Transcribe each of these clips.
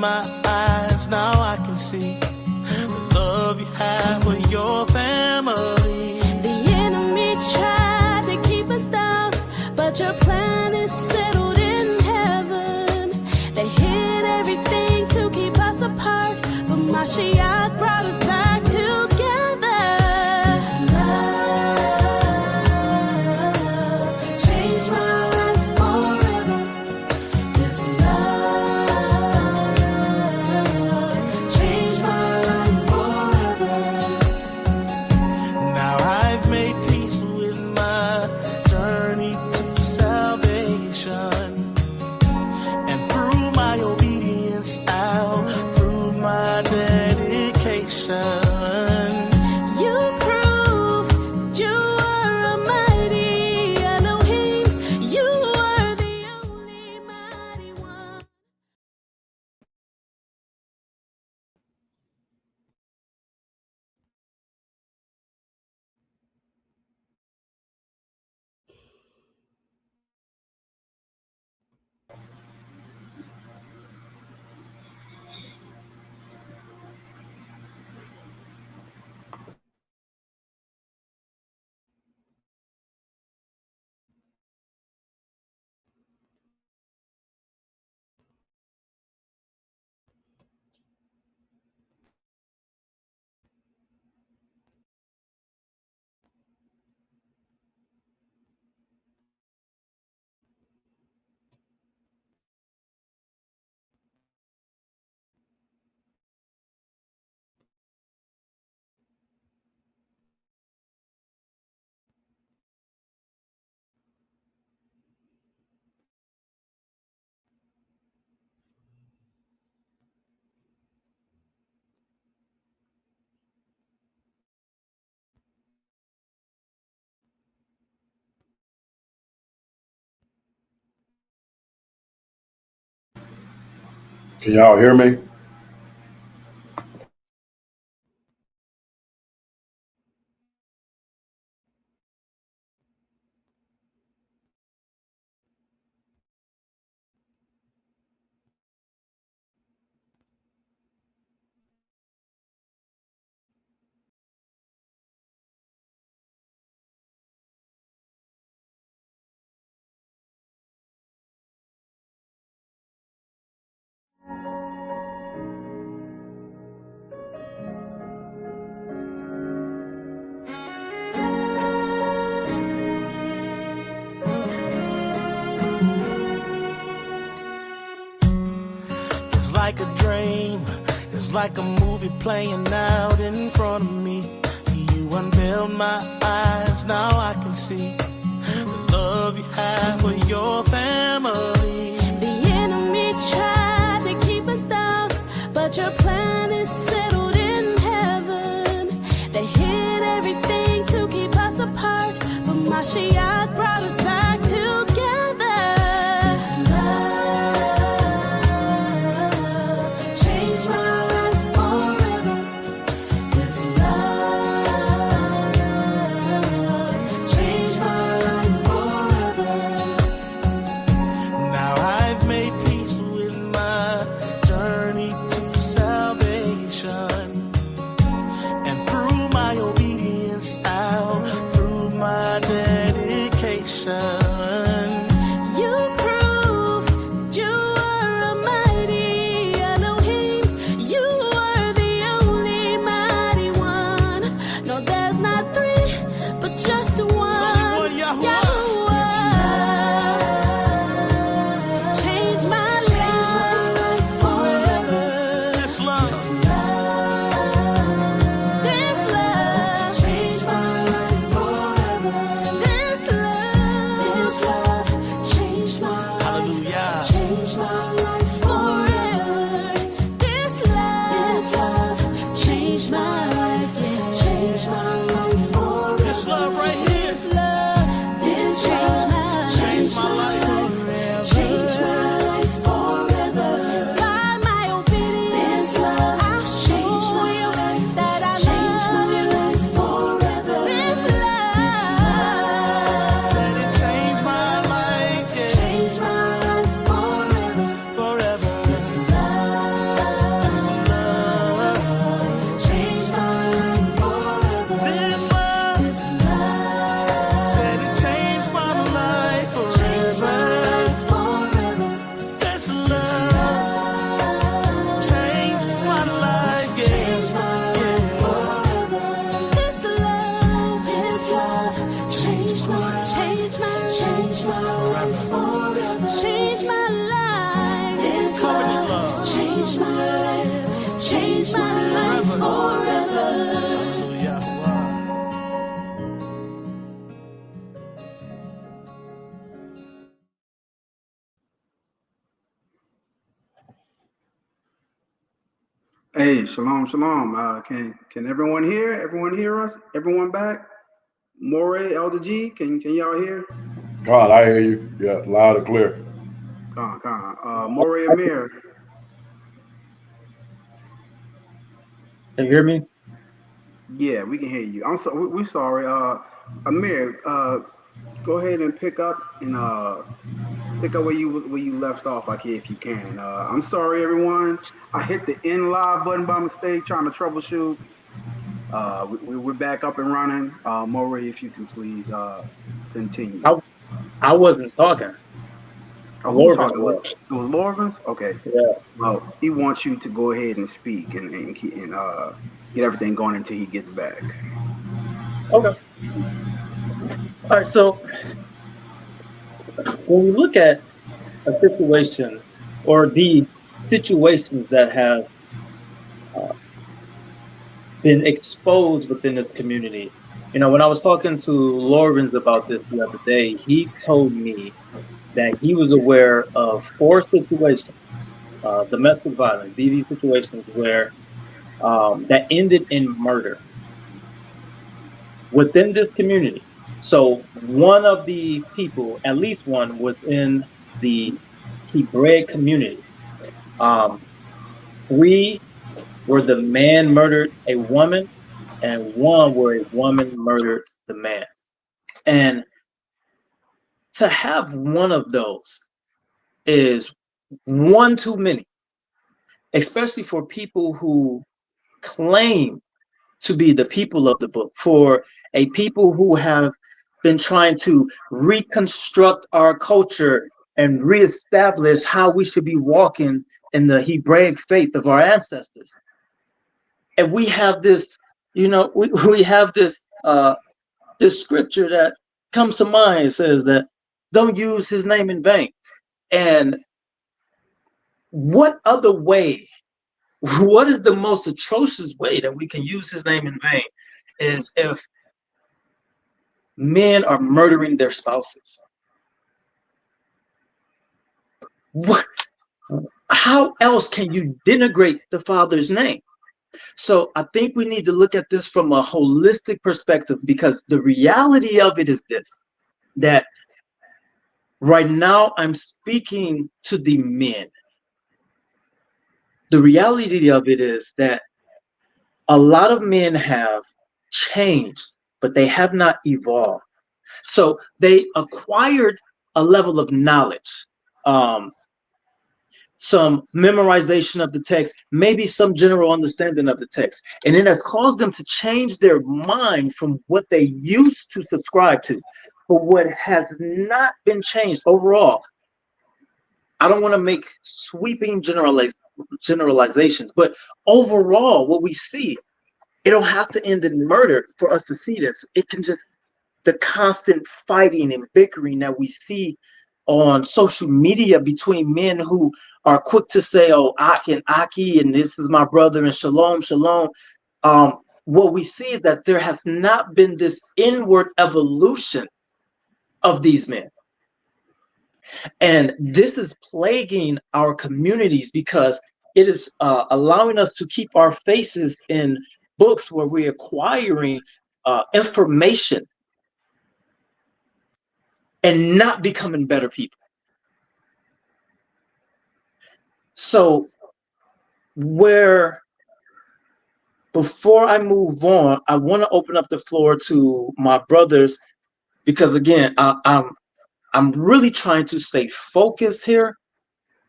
my eyes, now I can see the love you have for your family. The enemy tried to keep us down, but your plan is settled in heaven. They hid everything to keep us apart, but Mashiach brought us back together. This love changed my life forever. This love changed my life forever. Now I've made peace with my journey to salvation, and through my obedience I'll prove my dedication. You prove that you are a mighty Elohim. You are the only mighty one. Can y'all hear me? It's like a dream, it's like a movie playing out in front of me. You unveiled my eyes, now I can see the love you have for your family. The enemy tried to keep us down, but your plan is settled in heaven. They hid everything to keep us apart, but Mashiach brought us back together. This love changed my life forever. This love changed my life forever. Now I've made peace with my journey to salvation, and through my obedience I'll prove my dedication. You prove that you are a mighty Elohim. You are the only mighty one. No, there's not three, but just one. one Yahuwah. Change my life forever. This love, This love changed my life forever. This love changed my life. hallelujah. Change my life forever. This love changed my life. Change my life forever. This love right here. This love changed my life. Change my life forever. By my obedience, I'll show you that I love you forever. This love Said it changed my life, yeah. changed my life forever. Forever. change my life forever. Hey, shalom, shalom. Can everyone hear? Everyone hear us? Everyone back? Moray, Elder G, can y'all hear? God, I hear you. Yeah, loud and clear. Moray Amir. Can you hear me? Yeah, we can hear you. I'm so we sorry. Amir, go ahead and pick up where you left off, like if you can. I'm sorry, everyone. I hit the end live button by mistake, trying to troubleshoot. We're back up and running. Moray, if you can please continue. I wasn't talking. Oh, who was Lorvin talking? was. It was Lorvins? Okay. Yeah. Well, he wants you to go ahead and speak and get everything going until he gets back. Okay. All right. So when we look at a situation or the situations that have been exposed within this community, when I was talking to Lorvins about this the other day, he told me that he was aware of 4 situations, domestic violence, DV situations where that ended in murder within this community. So one of the people, at least one, was in the Hebraic community. 3 were the man murdered a woman, and 1 where a woman murdered the man. And to have one of those is one too many, especially for people who claim to be the people of the book, for a people who have been trying to reconstruct our culture and reestablish how we should be walking in the Hebraic faith of our ancestors. And we have this, we have this scripture that comes to mind. It says that don't use his name in vain. And what other way, what is the most atrocious way that we can use his name in vain is if men are murdering their spouses. What? How else can you denigrate the Father's name? So I think we need to look at this from a holistic perspective, because the reality of it is this, that right now I'm speaking to the men. The reality of it is that a lot of men have changed, but they have not evolved. So they acquired a level of knowledge, some memorization of the text, maybe some general understanding of the text. And it has caused them to change their mind from what they used to subscribe to. But what has not been changed overall, I don't want to make sweeping generalizations, but overall, what we see, it don't have to end in murder for us to see this. It can just, the constant fighting and bickering that we see on social media between men who are quick to say, oh, Aki and Aki, and this is my brother, and shalom, shalom. What we see is that there has not been this inward evolution of these men. And this is plaguing our communities because it is allowing us to keep our faces in books where we're acquiring information and not becoming better people. So before I move on, I want to open up the floor to my brothers, because again, I'm really trying to stay focused here,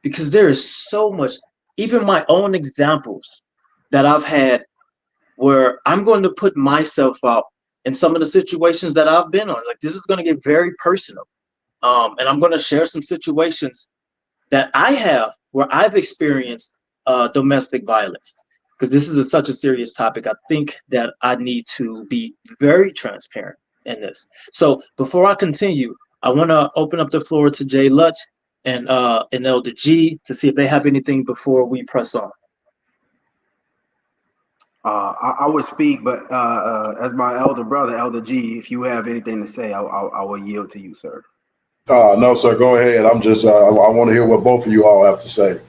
because there is so much, even my own examples that I've had where I'm going to put myself out in some of the situations that I've been on. Like, this is going to get very personal. And I'm going to share some situations that I have where I've experienced domestic violence, because this is such a serious topic. I think that I need to be very transparent in this. So before I continue, I want to open up the floor to Jay Lutch and Elder G to see if they have anything before we press on. I would speak, but as my elder brother, Elder G, if you have anything to say, I will yield to you, sir. No, sir. Go ahead. I'm just. I want to hear what both of you all have to say,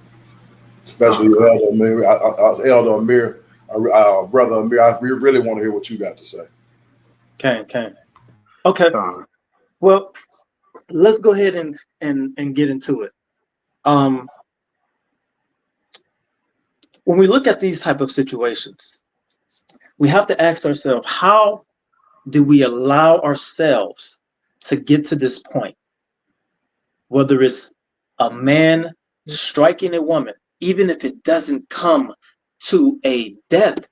especially Uh, Elder Amir. Elder Amir, brother Amir. I really want to hear what you got to say. Okay. Okay. uh, Well, let's go ahead and get into it. Um, when we look at these type of situations, we have to ask ourselves, how do we allow ourselves to get to this point? Whether it's a man striking a woman, even if it doesn't come to a death,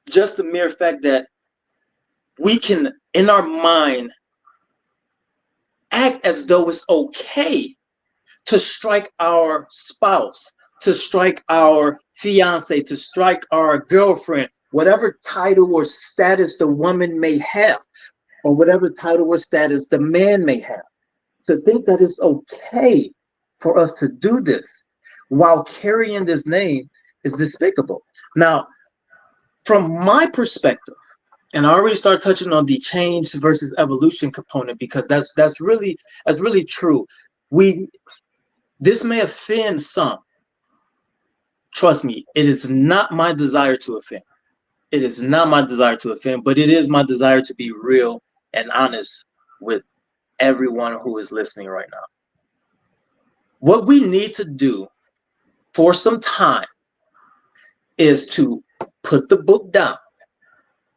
just the mere fact that we can, in our mind, act as though it's okay to strike our spouse, to strike our fiance, to strike our girlfriend, whatever title or status the woman may have, or whatever title or status the man may have. To think that it's okay for us to do this while carrying this name is despicable. Now, from my perspective, and I already start touching on the change versus evolution component, because that's really true. We This may offend some. Trust me, it is not my desire to offend. It is not my desire to offend, but it is my desire to be real and honest with everyone who is listening right now. What we need to do for some time is to put the book down,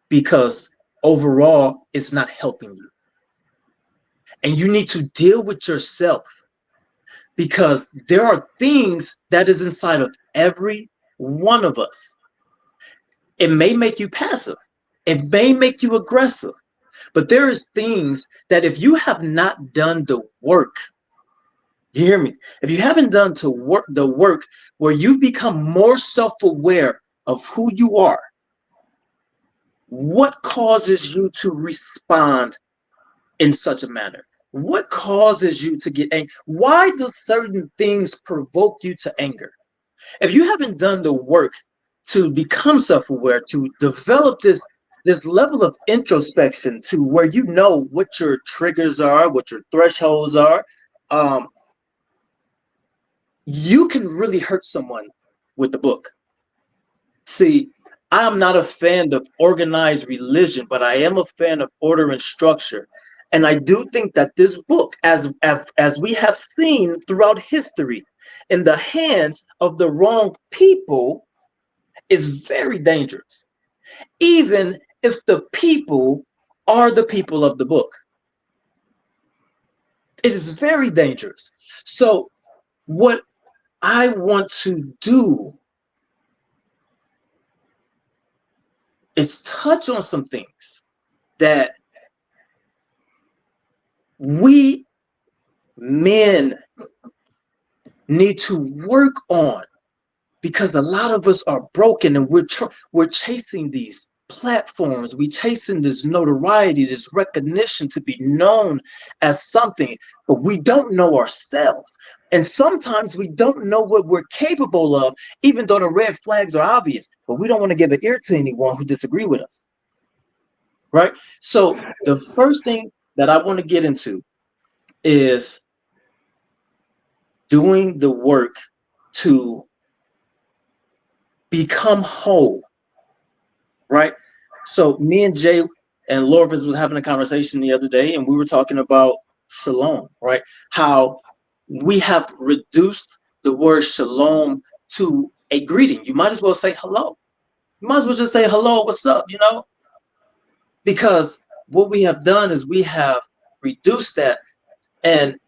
because overall it's not helping you. And you need to deal with yourself, because there are things that is inside of every one of us. It may make you passive. It may make you aggressive. But there is things that if you have not done the work, you hear me? If you haven't done the work where you've become more self-aware of who you are, what causes you to respond in such a manner? What causes you to get angry? Why do certain things provoke you to anger? If you haven't done the work to become self-aware, to develop this level of introspection to where you know what your triggers are, what your thresholds are, you can really hurt someone with the book. See, I am not a fan of organized religion, but I am a fan of order and structure. And I do think that this book, as we have seen throughout history, in the hands of the wrong people, is very dangerous, even if the people are the people of the book. It is very dangerous. So, what I want to do is touch on some things that we men need to work on, because a lot of us are broken, and we're chasing these platforms, we chasing this notoriety, this recognition to be known as something, but we don't know ourselves. And sometimes we don't know what we're capable of, even though the red flags are obvious, but we don't want to give an ear to anyone who disagree with us, right? So the first thing that I want to get into is doing the work to become whole, right? So me and Jay and Lorvis was having a conversation the other day, and we were talking about shalom, right? How we have reduced the word shalom to a greeting. You might as well say hello. You might as well just say hello, what's up, because what we have done is we have reduced that. And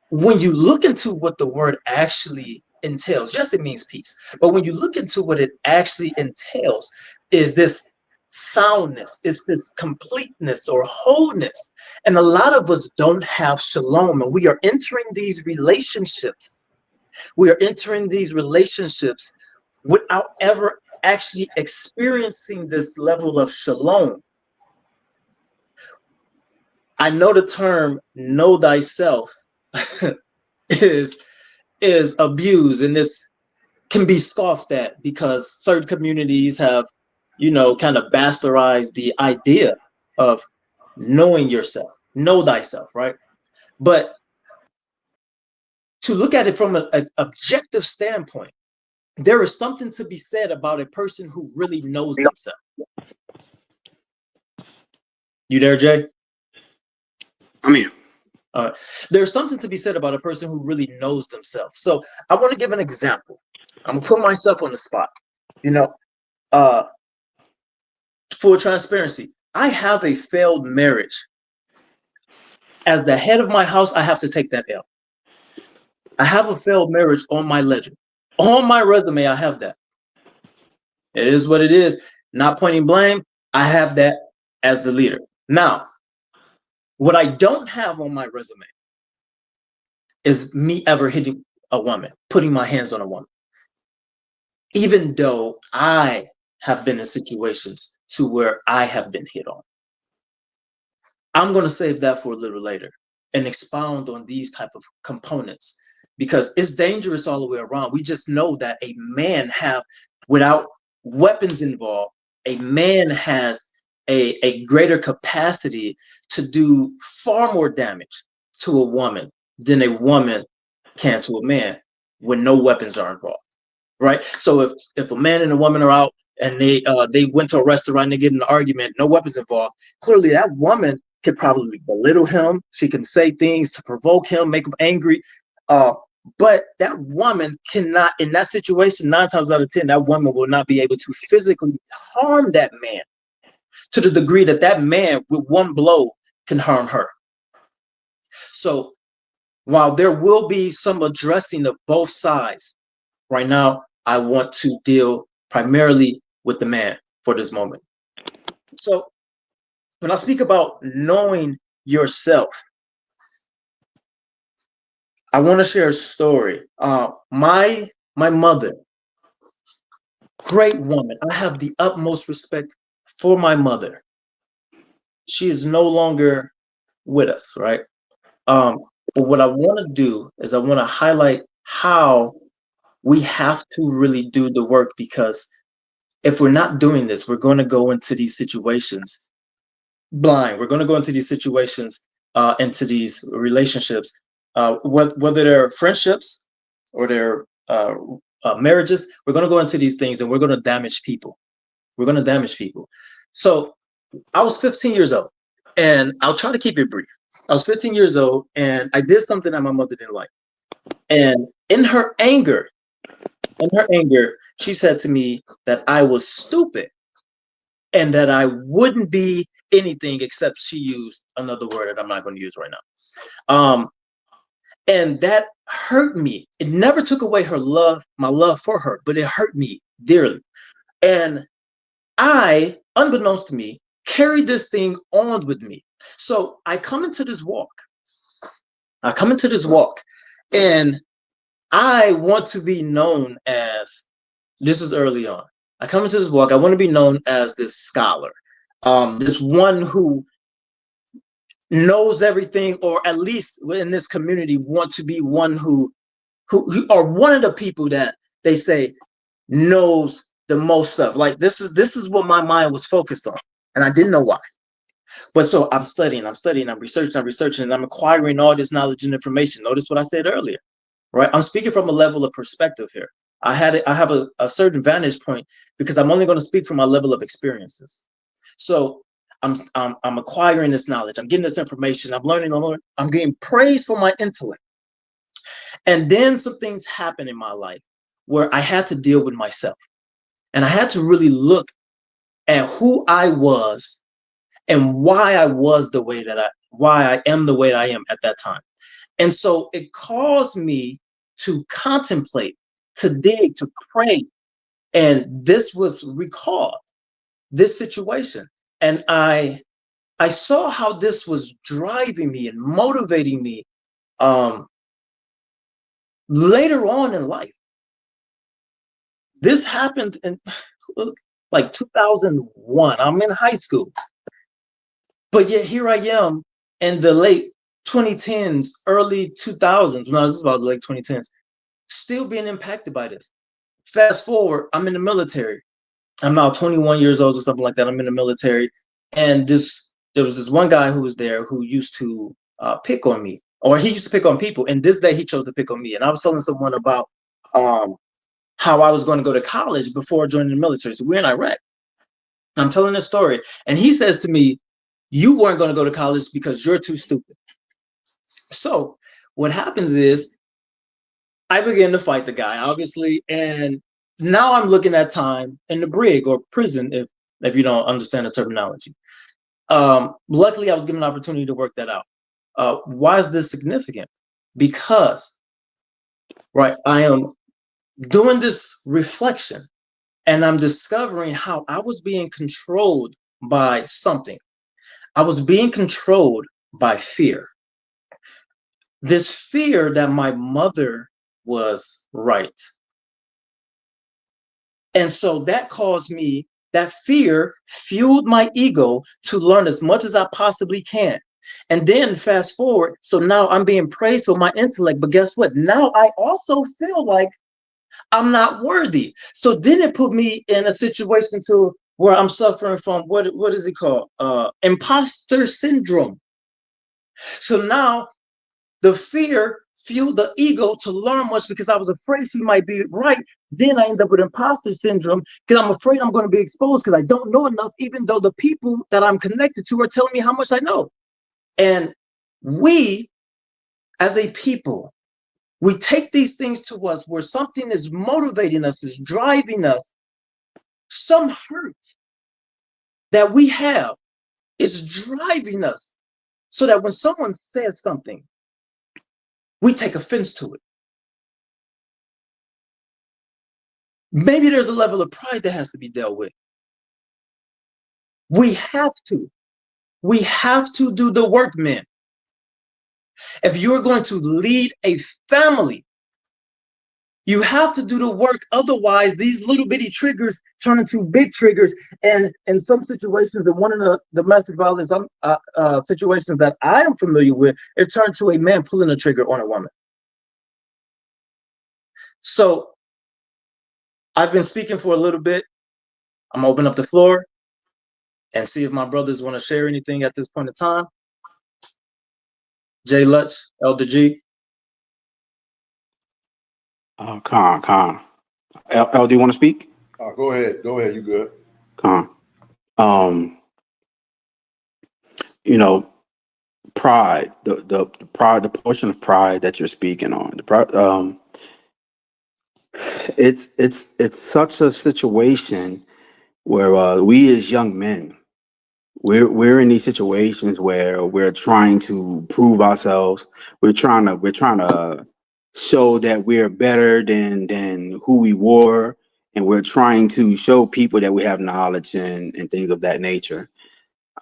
when you look into what the word actually entails, yes, it means peace, but when you look into what it actually entails, is this soundness, it's this completeness or wholeness. And a lot of us don't have shalom, and we are entering these relationships. We are entering these relationships without ever actually experiencing this level of shalom. I know the term know thyself is abused in this can be scoffed at because certain communities have, you know, kind of bastardized the idea of knowing yourself, know thyself, right? But to look at it from an objective standpoint, there is something to be said about a person who really knows themselves. You there, Jay? I'm here. There's something to be said about a person who really knows themselves. So I want to give an example. I'm gonna put myself on the spot. You know, full transparency. I have a failed marriage. As the head of my house, I have to take that L. I have a failed marriage on my ledger. On my resume, I have that. It is what it is. Not pointing blame. I have that as the leader. Now, what I don't have on my resume is me ever hitting a woman, putting my hands on a woman. Even though I have been in situations to where I have been hit on. I'm going to save that for a little later and expound on these type of components because it's dangerous all the way around. We just know that a man without weapons involved, a man has a greater capacity to do far more damage to a woman than a woman can to a man when no weapons are involved, right? So if a man and a woman are out and they went to a restaurant, they get in an argument, no weapons involved, clearly that woman could probably belittle him. She can say things to provoke him, make him angry. But that woman cannot, in that situation, 9 times out of 10, that woman will not be able to physically harm that man to the degree that that man with one blow can harm her. So while there will be some addressing of both sides, right now, I want to deal primarily with the man for this moment. So when I speak about knowing yourself, I want to share a story. My mother, great woman. I have the utmost respect for my mother. She is no longer with us, right? But what I want to do is I want to highlight how we have to really do the work, because if we're not doing this, we're going to go into these situations blind. We're going to go into these situations, into these relationships, whether they're friendships or they're marriages. We're going to go into these things and we're going to damage people. We're going to damage people. So I was 15 years old, and I'll try to keep it brief. I was 15 years old, and I did something that my mother didn't like. And in her anger, she said to me that I was stupid and that I wouldn't be anything, except she used another word that I'm not going to use right now. And that hurt me. It never took away her love, my love for her, but it hurt me dearly. And I, unbeknownst to me, carried this thing on with me. So I come into this walk. And I want to be known as, this is early on. I come into this walk, I want to be known as this scholar, this one who knows everything, or at least in this community want to be one who are one of the people that they say knows the most stuff. Like this is what my mind was focused on, and I didn't know why. But so I'm studying, I'm researching, and I'm acquiring all this knowledge and information. Notice what I said earlier, right? I'm speaking from a level of perspective here. I have a certain vantage point because I'm only going to speak from my level of experiences. So I'm acquiring this knowledge. I'm getting this information. I'm learning. I'm getting praise for my intellect. And then some things happen in my life where I had to deal with myself, and I had to really look at who I was and why I was why I am the way I am at that time. And so it caused me to contemplate, to dig, to pray. And this was recalled, this situation. And I saw how this was driving me and motivating me later on in life. This happened in like 2001. I'm in high school. But yet here I am in the late 2010s, early 2000s, when I was about the late 2010s, still being impacted by this. Fast forward, I'm in the military. I'm now 21 years old or something like that. I'm in the military, and there was this one guy who was there who used to pick on me, or he used to pick on people. And this day he chose to pick on me. And I was telling someone about how I was going to go to college before joining the military. So we're in Iraq. I'm telling this story, and he says to me, "You weren't going to go to college because you're too stupid." So what happens is I begin to fight the guy, obviously, and now I'm looking at time in the brig or prison, if you don't understand the terminology. Luckily, I was given an opportunity to work that out. Why is this significant? Because, right, I am doing this reflection and I'm discovering how I was being controlled by something. I was being controlled by fear. This fear that my mother was right. And so that caused me, that fear fueled my ego to learn as much as I possibly can. And then fast forward, so now I'm being praised for my intellect, but guess what? Now I also feel like I'm not worthy. So then it put me in a situation to where I'm suffering from what is it called? Imposter syndrome. So now the fear fueled the ego to learn much because I was afraid she might be right. Then I end up with imposter syndrome because I'm afraid I'm going to be exposed because I don't know enough, even though the people that I'm connected to are telling me how much I know. And we, as a people, we take these things to us where something is motivating us, is driving us. Some hurt that we have is driving us so that when someone says something, we take offense to it. Maybe there's a level of pride that has to be dealt with. We have to do the work, men. If you're going to lead a family, you have to do the work. Otherwise, these little bitty triggers turn into big triggers. And in some situations, and one of the domestic violence situations that I am familiar with, it turned to a man pulling a trigger on a woman. So I've been speaking for a little bit. I'm gonna open up the floor and see if my brothers want to share anything at this point in time. Jay Lutz, Elder G. Con. L, do you want to speak? Go ahead. You good? Con. You know, pride, the pride, the portion of pride that you're speaking on. The pride, it's such a situation where we as young men, we're in these situations where we're trying to prove ourselves. We're trying to show that we're better than who we were, and we're trying to show people that we have knowledge and things of that nature.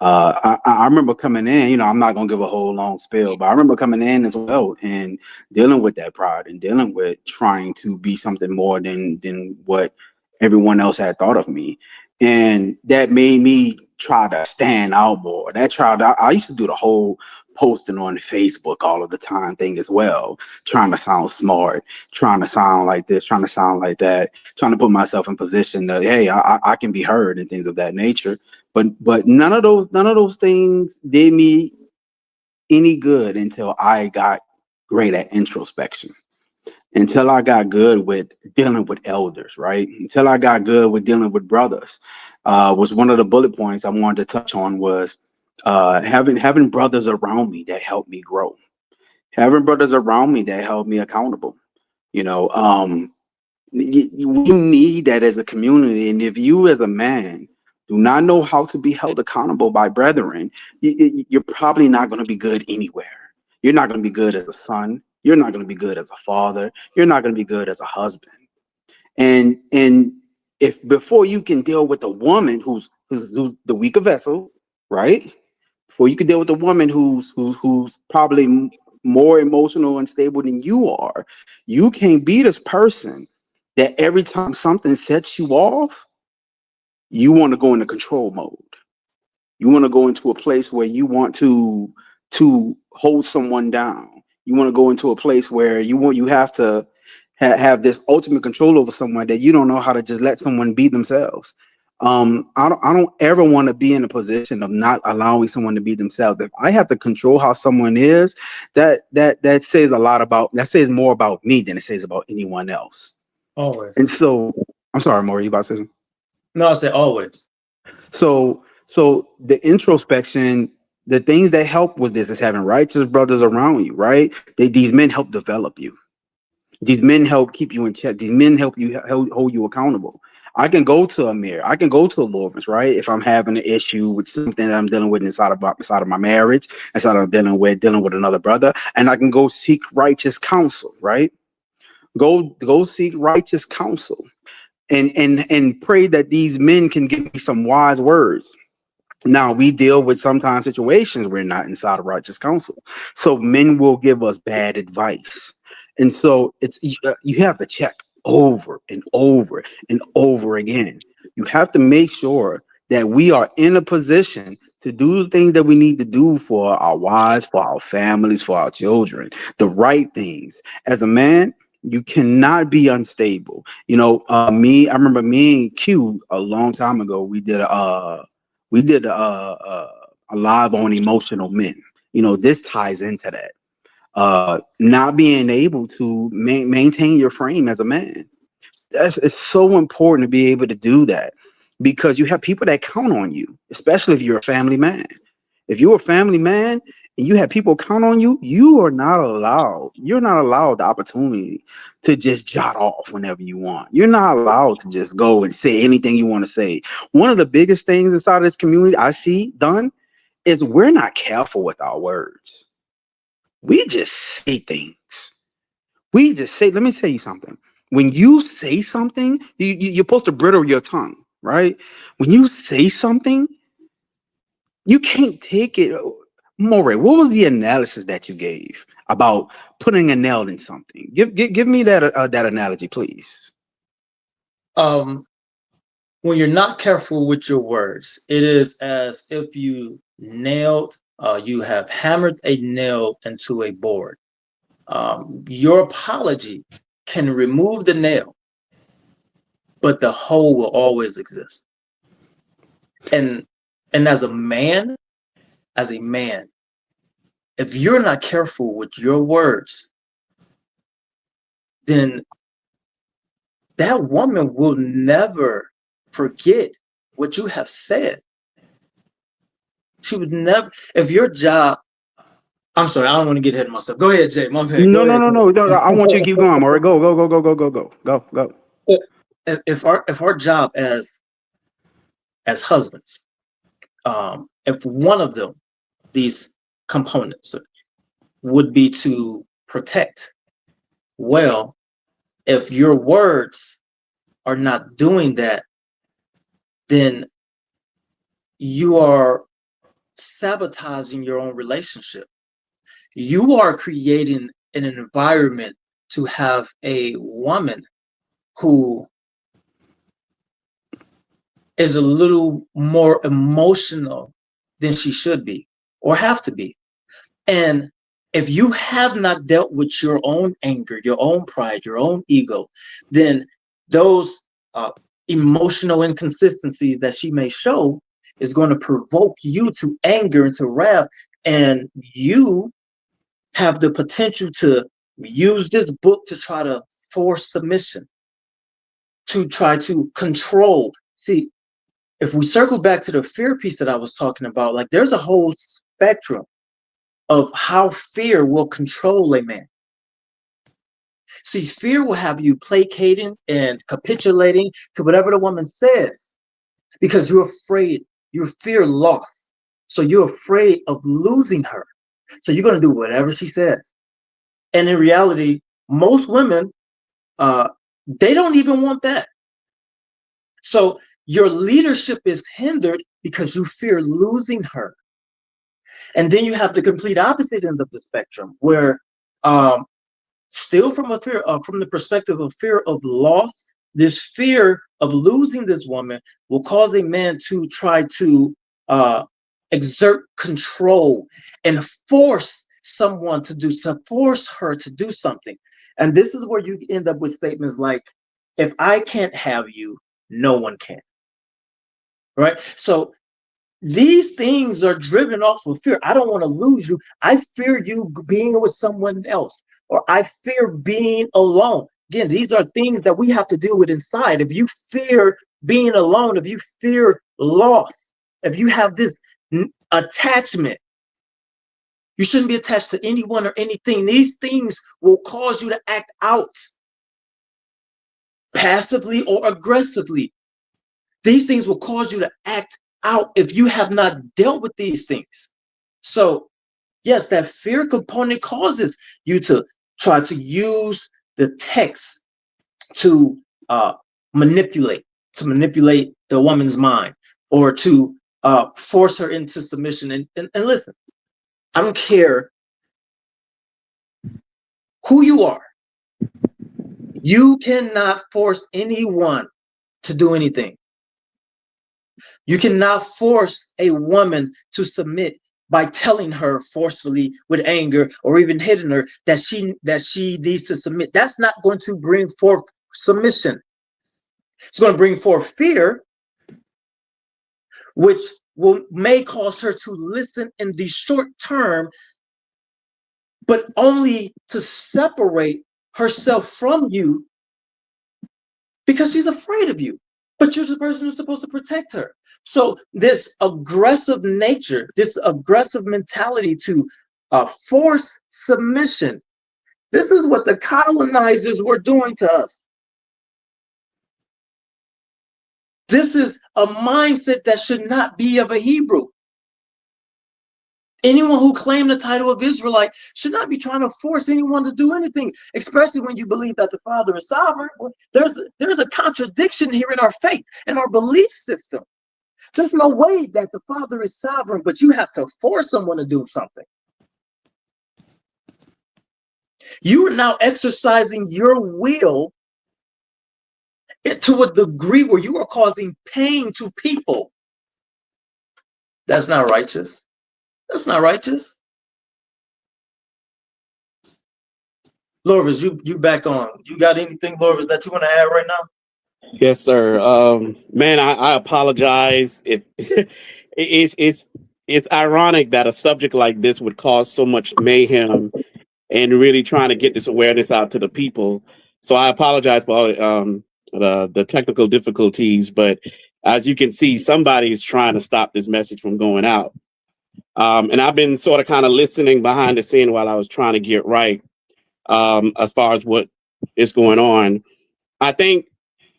I remember coming in, you know, I'm not gonna give a whole long spiel, but I remember coming in as well and dealing with that pride and dealing with trying to be something more than what everyone else had thought of me. And that made me try to stand out more. I used to do the whole posting on Facebook all of the time thing as well, trying to sound smart, trying to sound like this, trying to sound like that, trying to put myself in position that, hey, I can be heard and things of that nature. But none of those things did me any good until I got great at introspection. Until I got good with dealing with elders, right? Until I got good with dealing with brothers. Was one of the bullet points I wanted to touch on was having brothers around me that helped me grow. Having brothers around me that held me accountable. You know, we need that as a community. And if you as a man do not know how to be held accountable by brethren, you're probably not going to be good anywhere. You're not going to be good as a son. You're not going to be good as a father. You're not going to be good as a husband. And if before you can deal with a woman who's the weaker vessel, right? Before you can deal with a woman who's probably more emotional and stable than you are, you can't be this person that every time something sets you off, you want to go into control mode. You want to go into a place where you want to hold someone down. You want to go into a place where you have to have this ultimate control over someone, that you don't know how to just let someone be themselves. I don't ever want to be in a position of not allowing someone to be themselves. If I have to control how someone is, that says a lot about, that says more about me than it says about anyone else. Always. And so, I'm sorry, Maury, you about to say something? No, I say always. So the introspection, the things that help with this is having righteous brothers around you, right? These men help develop you. These men help keep you in check. These men help you hold you accountable. I can go to a mirror. I can go to a Lawrence, right? If I'm having an issue with something that I'm dealing with inside of my marriage, inside of dealing with another brother, and I can go seek righteous counsel, right? Go seek righteous counsel, and pray that these men can give me some wise words. Now, we deal with sometimes situations we're not inside of righteous counsel, so men will give us bad advice, and so you have to check over and over and over again. You have to make sure that we are in a position to do the things that we need to do for our wives, for our families, for our children, the right things. As a man, you cannot be unstable. I remember me and Q a long time ago. We did a live on emotional men. This ties into that. Not being able to maintain your frame as a man. It's so important to be able to do that, because you have people that count on you, especially if you're a family man. If you're a family man and you have people count on you, you're not allowed the opportunity to just jot off whenever you want. You're not allowed to just go and say anything you want to say. One of the biggest things inside of this community I see done is we're not careful with our words. We just say things. Let me tell you something. When you say something, you're supposed to bridle your tongue, right? When you say something, you can't take it. Moray, what was the analysis that you gave about putting a nail in something? Give me that analogy, please. When you're not careful with your words, it is as if you have hammered a nail into a board. Your apology can remove the nail, but the hole will always exist. And as a man, if you're not careful with your words, then that woman will never forget what you have said. She would never. If your job, I'm sorry, I don't want to get ahead of myself. Go ahead, Jay. My bad. No, Go no, ahead. no, no, no. I want you to keep going, Moray. Go, go, go, go, go, go, go, go, go. If our job as husbands, if one of them, these components, would be to protect, well, if your words are not doing that, then you are sabotaging your own relationship. You are creating an environment to have a woman who is a little more emotional than she should be or have to be. And if you have not dealt with your own anger, your own pride, your own ego, then those emotional inconsistencies that she may show is going to provoke you to anger and to wrath. And you have the potential to use this book to try to force submission, to try to control. See, if we circle back to the fear piece that I was talking about, like there's a whole spectrum of how fear will control a man. See, fear will have you placating and capitulating to whatever the woman says because you're afraid, you fear loss. So you're afraid of losing her. So you're going to do whatever she says. And in reality, most women, they don't even want that. So your leadership is hindered because you fear losing her. And then you have the complete opposite end of the spectrum, where still from the perspective of fear of loss, this fear of losing this woman will cause a man to try to exert control and force her to do something. And this is where you end up with statements like, if I can't have you, no one can. Right? So these things are driven off of fear. I don't want to lose you. I fear you being with someone else, or I fear being alone. Again, these are things that we have to deal with inside. If you fear being alone, if you fear loss, if you have this attachment, you shouldn't be attached to anyone or anything. These things will cause you to act out passively or aggressively. These things will cause you to act out if you have not dealt with these things. So, yes, that fear component causes you to try to use the text to manipulate the woman's mind, or to force her into submission. And listen, I don't care who you are. You cannot force anyone to do anything. You cannot force a woman to submit by telling her forcefully with anger, or even hitting her, that she needs to submit. That's not going to bring forth submission. It's going to bring forth fear, which may cause her to listen in the short term, but only to separate herself from you because she's afraid of you. But you're the person who's supposed to protect her. So this aggressive nature, this aggressive mentality to force submission, this is what the colonizers were doing to us. This is a mindset that should not be of a Hebrew. Anyone who claimed the title of Israelite should not be trying to force anyone to do anything, especially when you believe that the Father is sovereign. There's a contradiction here in our faith and our belief system. There's no way that the Father is sovereign, but you have to force someone to do something. You are now exercising your will to a degree where you are causing pain to people. That's not righteous. That's not righteous. Lorvis, you back on. You got anything, Lorvis, that you want to add right now? Yes, sir. Man, I apologize. It's ironic that a subject like this would cause so much mayhem, and really trying to get this awareness out to the people. So I apologize for all the technical difficulties, but as you can see, somebody is trying to stop this message from going out. And I've been sort of kind of listening behind the scene while I was trying to get right as far as what is going on. I think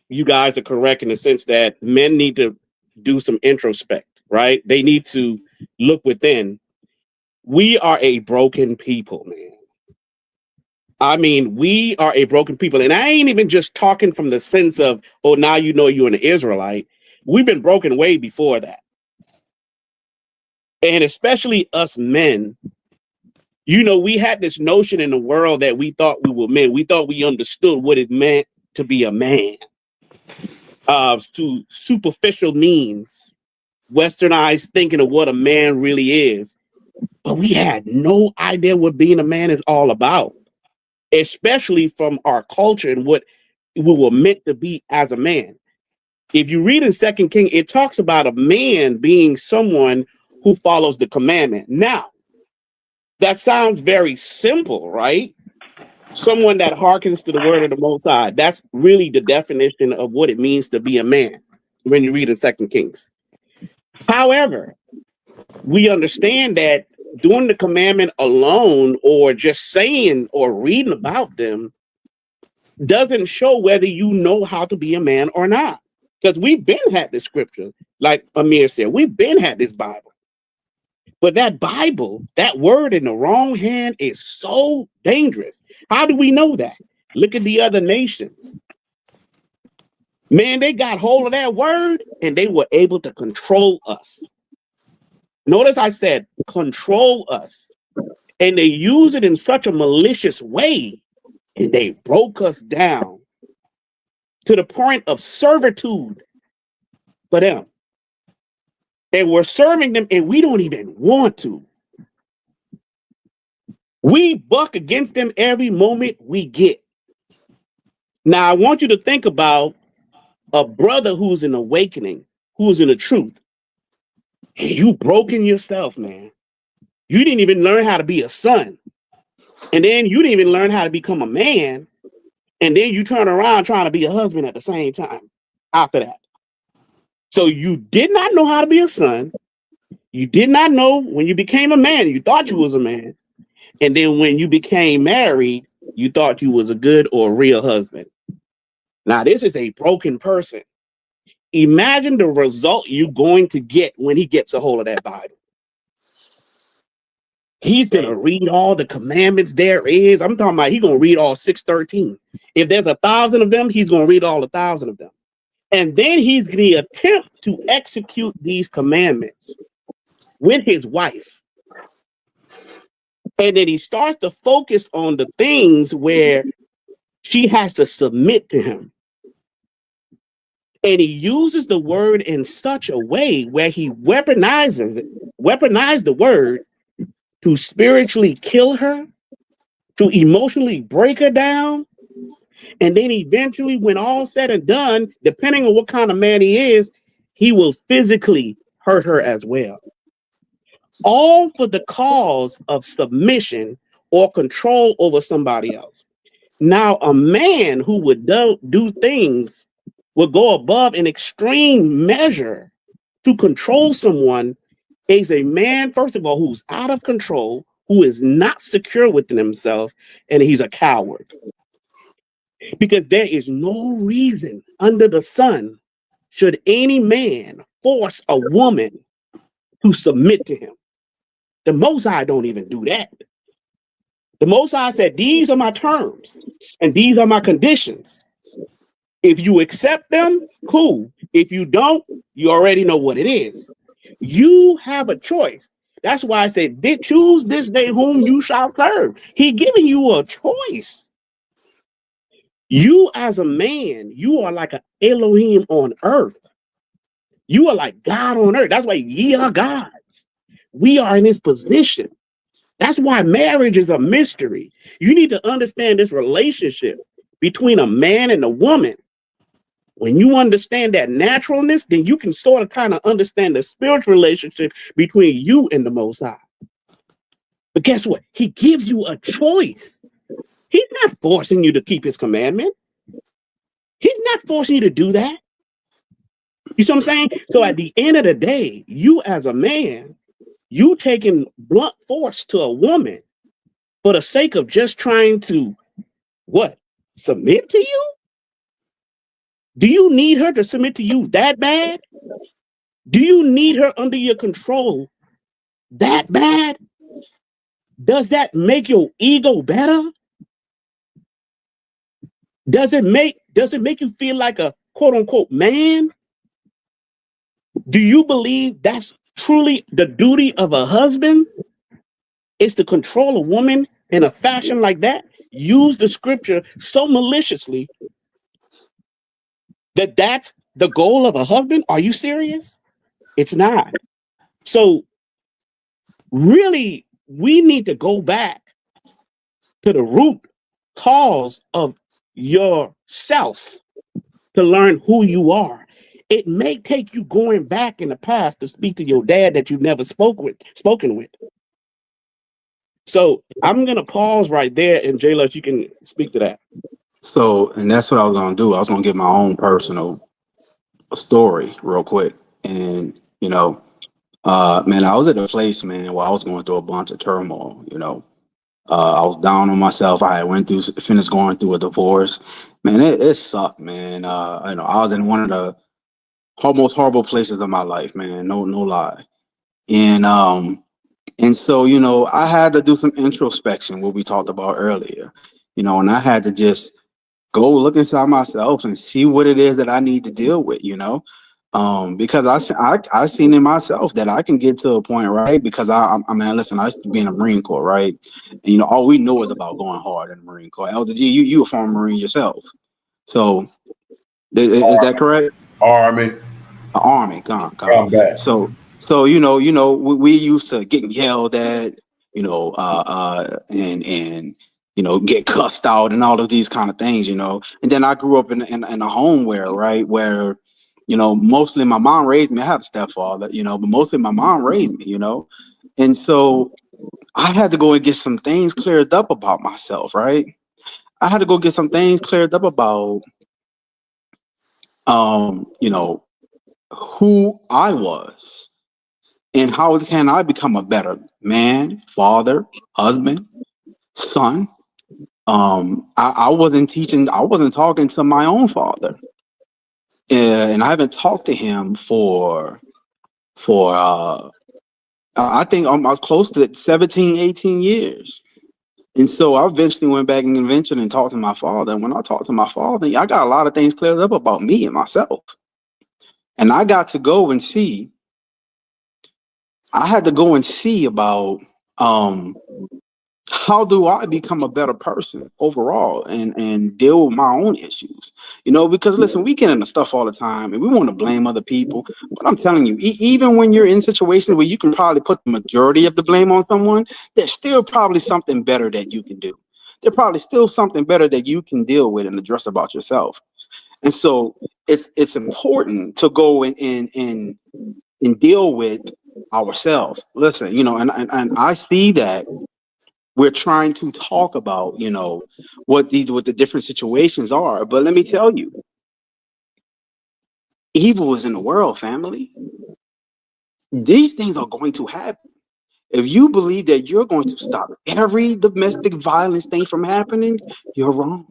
you guys are correct in the sense that men need to do some introspect, right? They need to look within. We are a broken people, man. I mean, we are a broken people. And I ain't even just talking from the sense of, oh, now you know you're an Israelite. We've been broken way before that. And especially us men, you know, we had this notion in the world that we thought we were men. We thought we understood what it meant to be a man. To superficial means, westernized thinking of what a man really is. But we had no idea what being a man is all about, especially from our culture and what we were meant to be as a man. If you read in 2 Kings, it talks about a man being someone who follows the commandment. Now, that sounds very simple, right? Someone that hearkens to the word of the Most High. That's really the definition of what it means to be a man when you read in 2 Kings. However, we understand that doing the commandment alone, or just saying or reading about them, doesn't show whether you know how to be a man or not. Because we've been had this scripture, like Amir said, we've been had this Bible. But that Bible, that word in the wrong hand is so dangerous. How do we know that? Look at the other nations. Man, they got hold of that word and they were able to control us. Notice I said control us. And they use it in such a malicious way, and they broke us down to the point of servitude for them. And we're serving them, and we don't even want to. We buck against them every moment we get. Now I want you to think about a brother who's in awakening, who's in the truth. And you broken yourself, man. You didn't even learn how to be a son. And then you didn't even learn how to become a man. And then you turn around trying to be a husband at the same time after that. So you did not know how to be a son. You did not know when you became a man, you thought you was a man. And then when you became married, you thought you was a good or a real husband. Now, this is a broken person. Imagine the result you're going to get when he gets a hold of that Bible. He's going to read all the commandments there is. I'm talking about he's going to read all 613. If there's 1,000 of them, he's going to read all 1,000 of them. And then he's going to attempt to execute these commandments with his wife. And then he starts to focus on the things where she has to submit to him. And he uses the word in such a way where he weaponized the word to spiritually kill her, to emotionally break her down. And then eventually, when all's said and done, depending on what kind of man he is, he will physically hurt her as well. All for the cause of submission or control over somebody else. Now, a man who would do things would go above an extreme measure to control someone is a man, first of all, who's out of control, who is not secure within himself, and he's a coward. Because there is no reason under the sun should any man force a woman to submit to him. The Most High don't even do that. The Most High said, these are my terms and these are my conditions. If you accept them, cool. If you don't, you already know what it is. You have a choice. That's why I said, choose this day whom you shall serve. He giving you a choice. You as a man, you are like an Elohim on earth. You are like God on earth. That's why ye are gods. We are in his position. That's why marriage is a mystery. You need to understand this relationship between a man and a woman. When you understand that naturalness, then you can sort of kind of understand the spiritual relationship between you and the Most High. But guess what? He gives you a choice. He's not forcing you to keep his commandment. He's not forcing you to do that. You see what I'm saying? So at the end of the day, you as a man, you taking blunt force to a woman for the sake of just trying to, what, submit to you? Do you need her to submit to you that bad? Do you need her under your control that bad? Does that make your ego better? Does it make you feel like a quote unquote man? Do you believe that's truly the duty of a husband? Is to control a woman in a fashion like that? Use the scripture so maliciously that's the goal of a husband? Are you serious? It's not. So really, we need to go back to the root cause of yourself to learn who you are. It may take you going back in the past to speak to your dad that you've never spoken with. So I'm going to pause right there, and Jayla, you can speak to that. So, and that's what I was going to do. I was going to give my own personal story real quick. And, man, I was at a place, man, where I was going through a bunch of turmoil, I was down on myself. I finished going through a divorce. Man, it sucked, man. I was in one of the most horrible places of my life, man. No lie. And so, I had to do some introspection, what we talked about earlier, and I had to just go look inside myself and see what it is that I need to deal with, because I seen in myself that I can get to a point, right? Because I mean, listen, I used to be in the Marine Corps, right? And, all we know is about going hard in the Marine Corps. Elder G, you a former Marine yourself. So is that correct? Army. Army, Combat. So we used to getting yelled at, and get cussed out and all of these kind of things, And then I grew up in a home where mostly my mom raised me. I have a stepfather, but mostly my mom raised me, And so I had to go and get some things cleared up about myself, right? I had to go get some things cleared up about, who I was and how can I become a better man, father, husband, son. I wasn't talking to my own father, and I haven't talked to him for I think I'm close to 17, 18 years. And so I eventually went back and ventured and talked to my father. And when I talked to my father, I got a lot of things cleared up about me and myself. And I got to go and see. I had to go and see about how do I become a better person overall and deal with my own issues? Because listen, we get into stuff all the time and we want to blame other people. But I'm telling you, even when you're in situations where you can probably put the majority of the blame on someone, there's still probably something better that you can do. There's probably still something better that you can deal with and address about yourself. And so it's important to go and deal with ourselves. Listen, and I see that we're trying to talk about, what the different situations are. But let me tell you, evil is in the world, family. These things are going to happen. If you believe that you're going to stop every domestic violence thing from happening, you're wrong.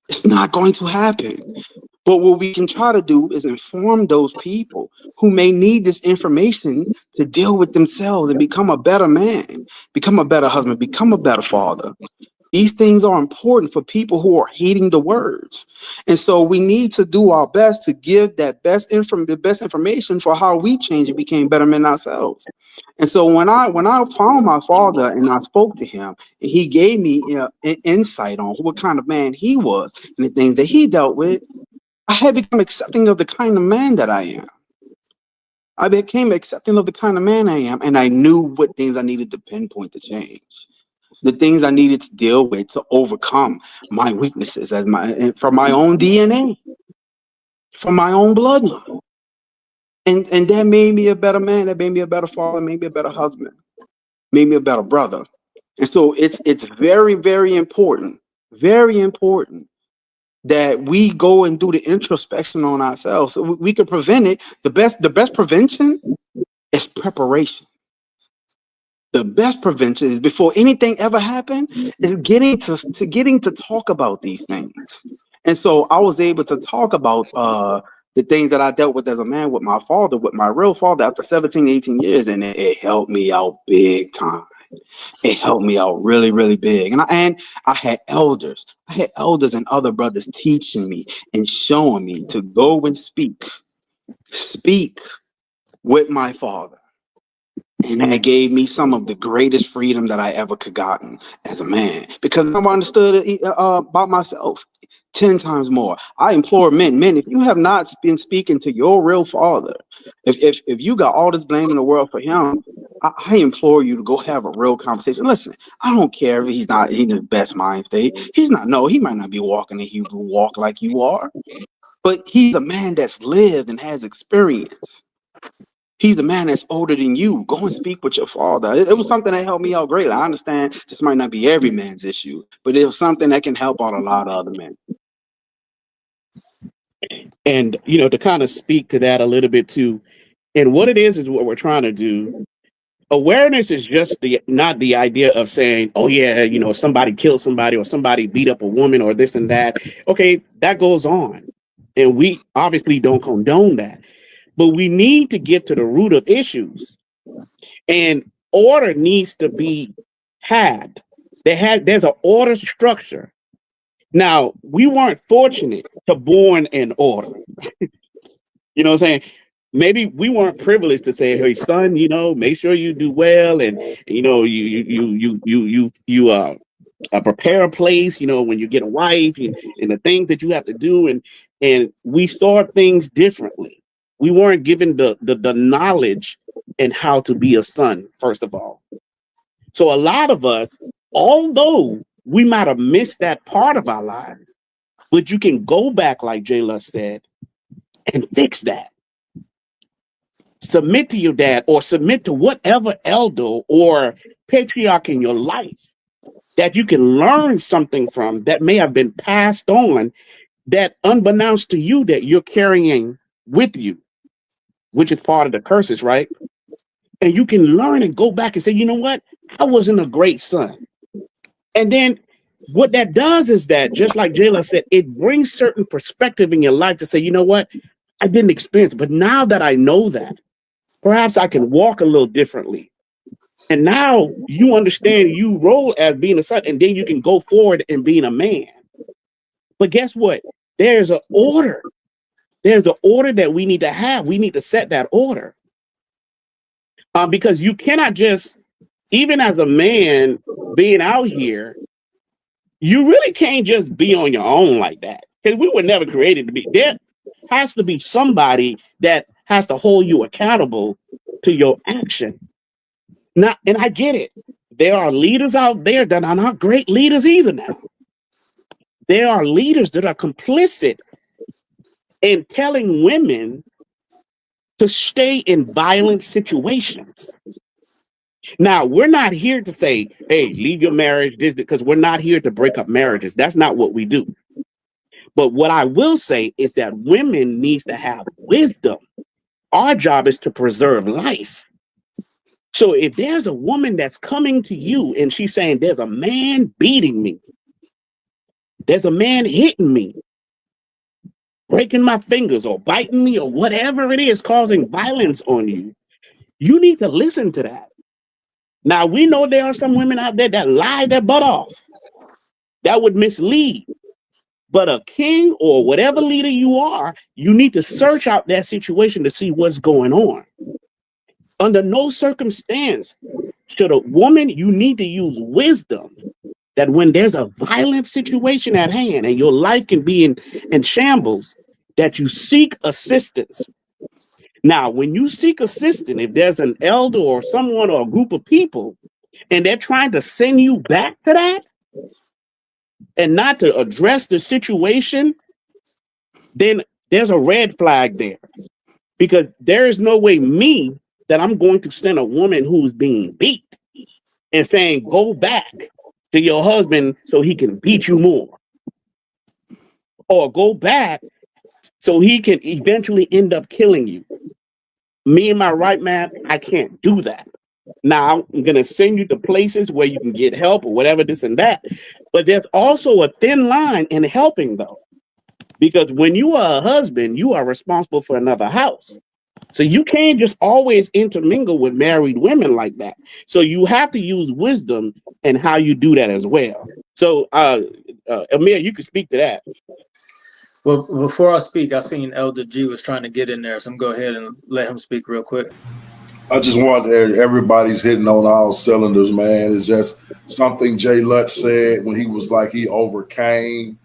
It's not going to happen. But what we can try to do is inform those people who may need this information to deal with themselves and become a better man, become a better husband, become a better father. These things are important for people who are heeding the words. And so we need to do our best to give the best information for how we changed and became better men ourselves. And so when I found my father and I spoke to him, and he gave me an insight on what kind of man he was and the things that he dealt with, I had become accepting of the kind of man that I am. I became accepting of the kind of man I am, and I knew what things I needed to pinpoint to change, the things I needed to deal with to overcome my weaknesses from my own DNA, from my own bloodline. And that made me a better man, that made me a better father, made me a better husband, made me a better brother. And so it's very, very important that we go and do the introspection on ourselves so we can prevent it. The best prevention is preparation. The best prevention is before anything ever happened is getting to talk about these things. And so I was able to talk about the things that I dealt with as a man with my father, with my real father after 17, 18 years. And it helped me out big time. It helped me out really, really big. And I had elders and other brothers teaching me and showing me to go and speak with my father. And that gave me some of the greatest freedom that I ever could gotten as a man, because I understood it about myself 10 times more. I implore men, if you have not been speaking to your real father, if you got all this blame in the world for him, I implore you to go have a real conversation. Listen, I don't care if he's not in his best mind state. He might not be walking the Hebrew walk like you are, but he's a man that's lived and has experience. He's a man that's older than you. Go and speak with your father. It was something that helped me out greatly. I understand this might not be every man's issue, but it was something that can help out a lot of other men. And, to kind of speak to that a little bit too, and what it is what we're trying to do. Awareness is just not the idea of saying, oh yeah, somebody killed somebody or somebody beat up a woman or this and that. Okay, that goes on. And we obviously don't condone that. But we need to get to the root of issues. And order needs to be had. There's an order structure. Now, we weren't fortunate to born in order. You know what I'm saying? Maybe we weren't privileged to say, hey, son, make sure you do well. And, you prepare a place, when you get a wife and the things that you have to do. And we saw things differently. We weren't given the knowledge and how to be a son, first of all. So a lot of us although we might have missed that part of our lives, but you can go back, like Jay Lust said, and fix that. Submit to your dad or submit to whatever elder or patriarch in your life that you can learn something from that may have been passed on, that unbeknownst to you that you're carrying with you, which is part of the curses, right? And you can learn and go back and say, you know what? I wasn't a great son. And then what that does is that, just like Jayla said, it brings certain perspective in your life to say, you know what? I didn't experience it, but now that I know that, perhaps I can walk a little differently. And now you understand you role as being a son, and then you can go forward and being a man. But guess what? There's an order. There's the order that we need to have. We need to set that order. Because you cannot just, even as a man being out here, you really can't just be on your own like that. Because we were never created to be. There has to be somebody that has to hold you accountable to your action. Now, and I get it. There are leaders out there that are not great leaders either now. There are leaders that are complicit in telling women to stay in violent situations. Now, we're not here to say, hey, leave your marriage, this, because we're not here to break up marriages. That's not what we do. But what I will say is that women needs to have wisdom. Our job is to preserve life. So if there's a woman that's coming to you and she's saying, there's a man beating me, there's a man hitting me, breaking my fingers or biting me or whatever it is causing violence on you, you need to listen to that. Now, we know there are some women out there that lie their butt off. That would mislead. But a king or whatever leader you are, you need to search out that situation to see what's going on. Under no circumstance should a woman, you need to use wisdom that when there's a violent situation at hand and your life can be in shambles, that you seek assistance. Now, when you seek assistance, if there's an elder or someone or a group of people and they're trying to send you back to that and not to address the situation, then there's a red flag there. Because there is no way me that I'm going to send a woman who's being beat and saying, go back to your husband so he can beat you more. Or go back so he can eventually end up killing you. Me and my right man, I can't do that. Now, I'm going to send you to places where you can get help or whatever, this and that. But there's also a thin line in helping, though. Because when you are a husband, you are responsible for another house. So you can't just always intermingle with married women like that. So you have to use wisdom in how you do that as well. So, Amir, you can speak to that. Well, before I speak, I seen Elder G was trying to get in there, so I'm going to go ahead and let him speak real quick. I just want everybody's hitting on all cylinders, man. It's just something Jay Lutz said when he was like he overcame,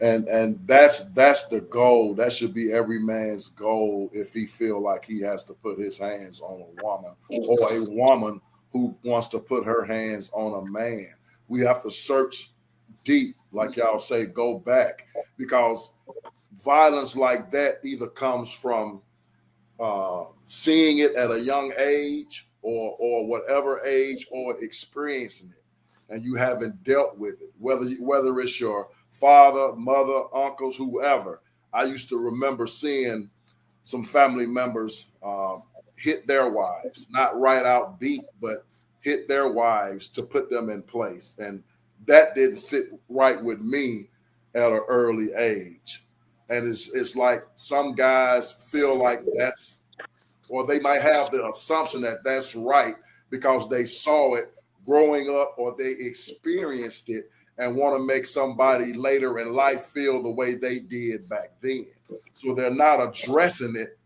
and that's the goal. That should be every man's goal if he feel like he has to put his hands on a woman or a woman who wants to put her hands on a man. We have to search deep, like y'all say, go back, because violence like that either comes from seeing it at a young age or whatever age, or experiencing it and you haven't dealt with it, whether it's your father, mother, uncles, whoever. I used to remember seeing some family members hit their wives, not right out beat, but hit their wives to put them in place. And that didn't sit right with me at an early age. And it's like some guys feel like that's, or they might have the assumption that that's right because they saw it growing up or they experienced it and want to make somebody later in life feel the way they did back then. So they're not addressing it.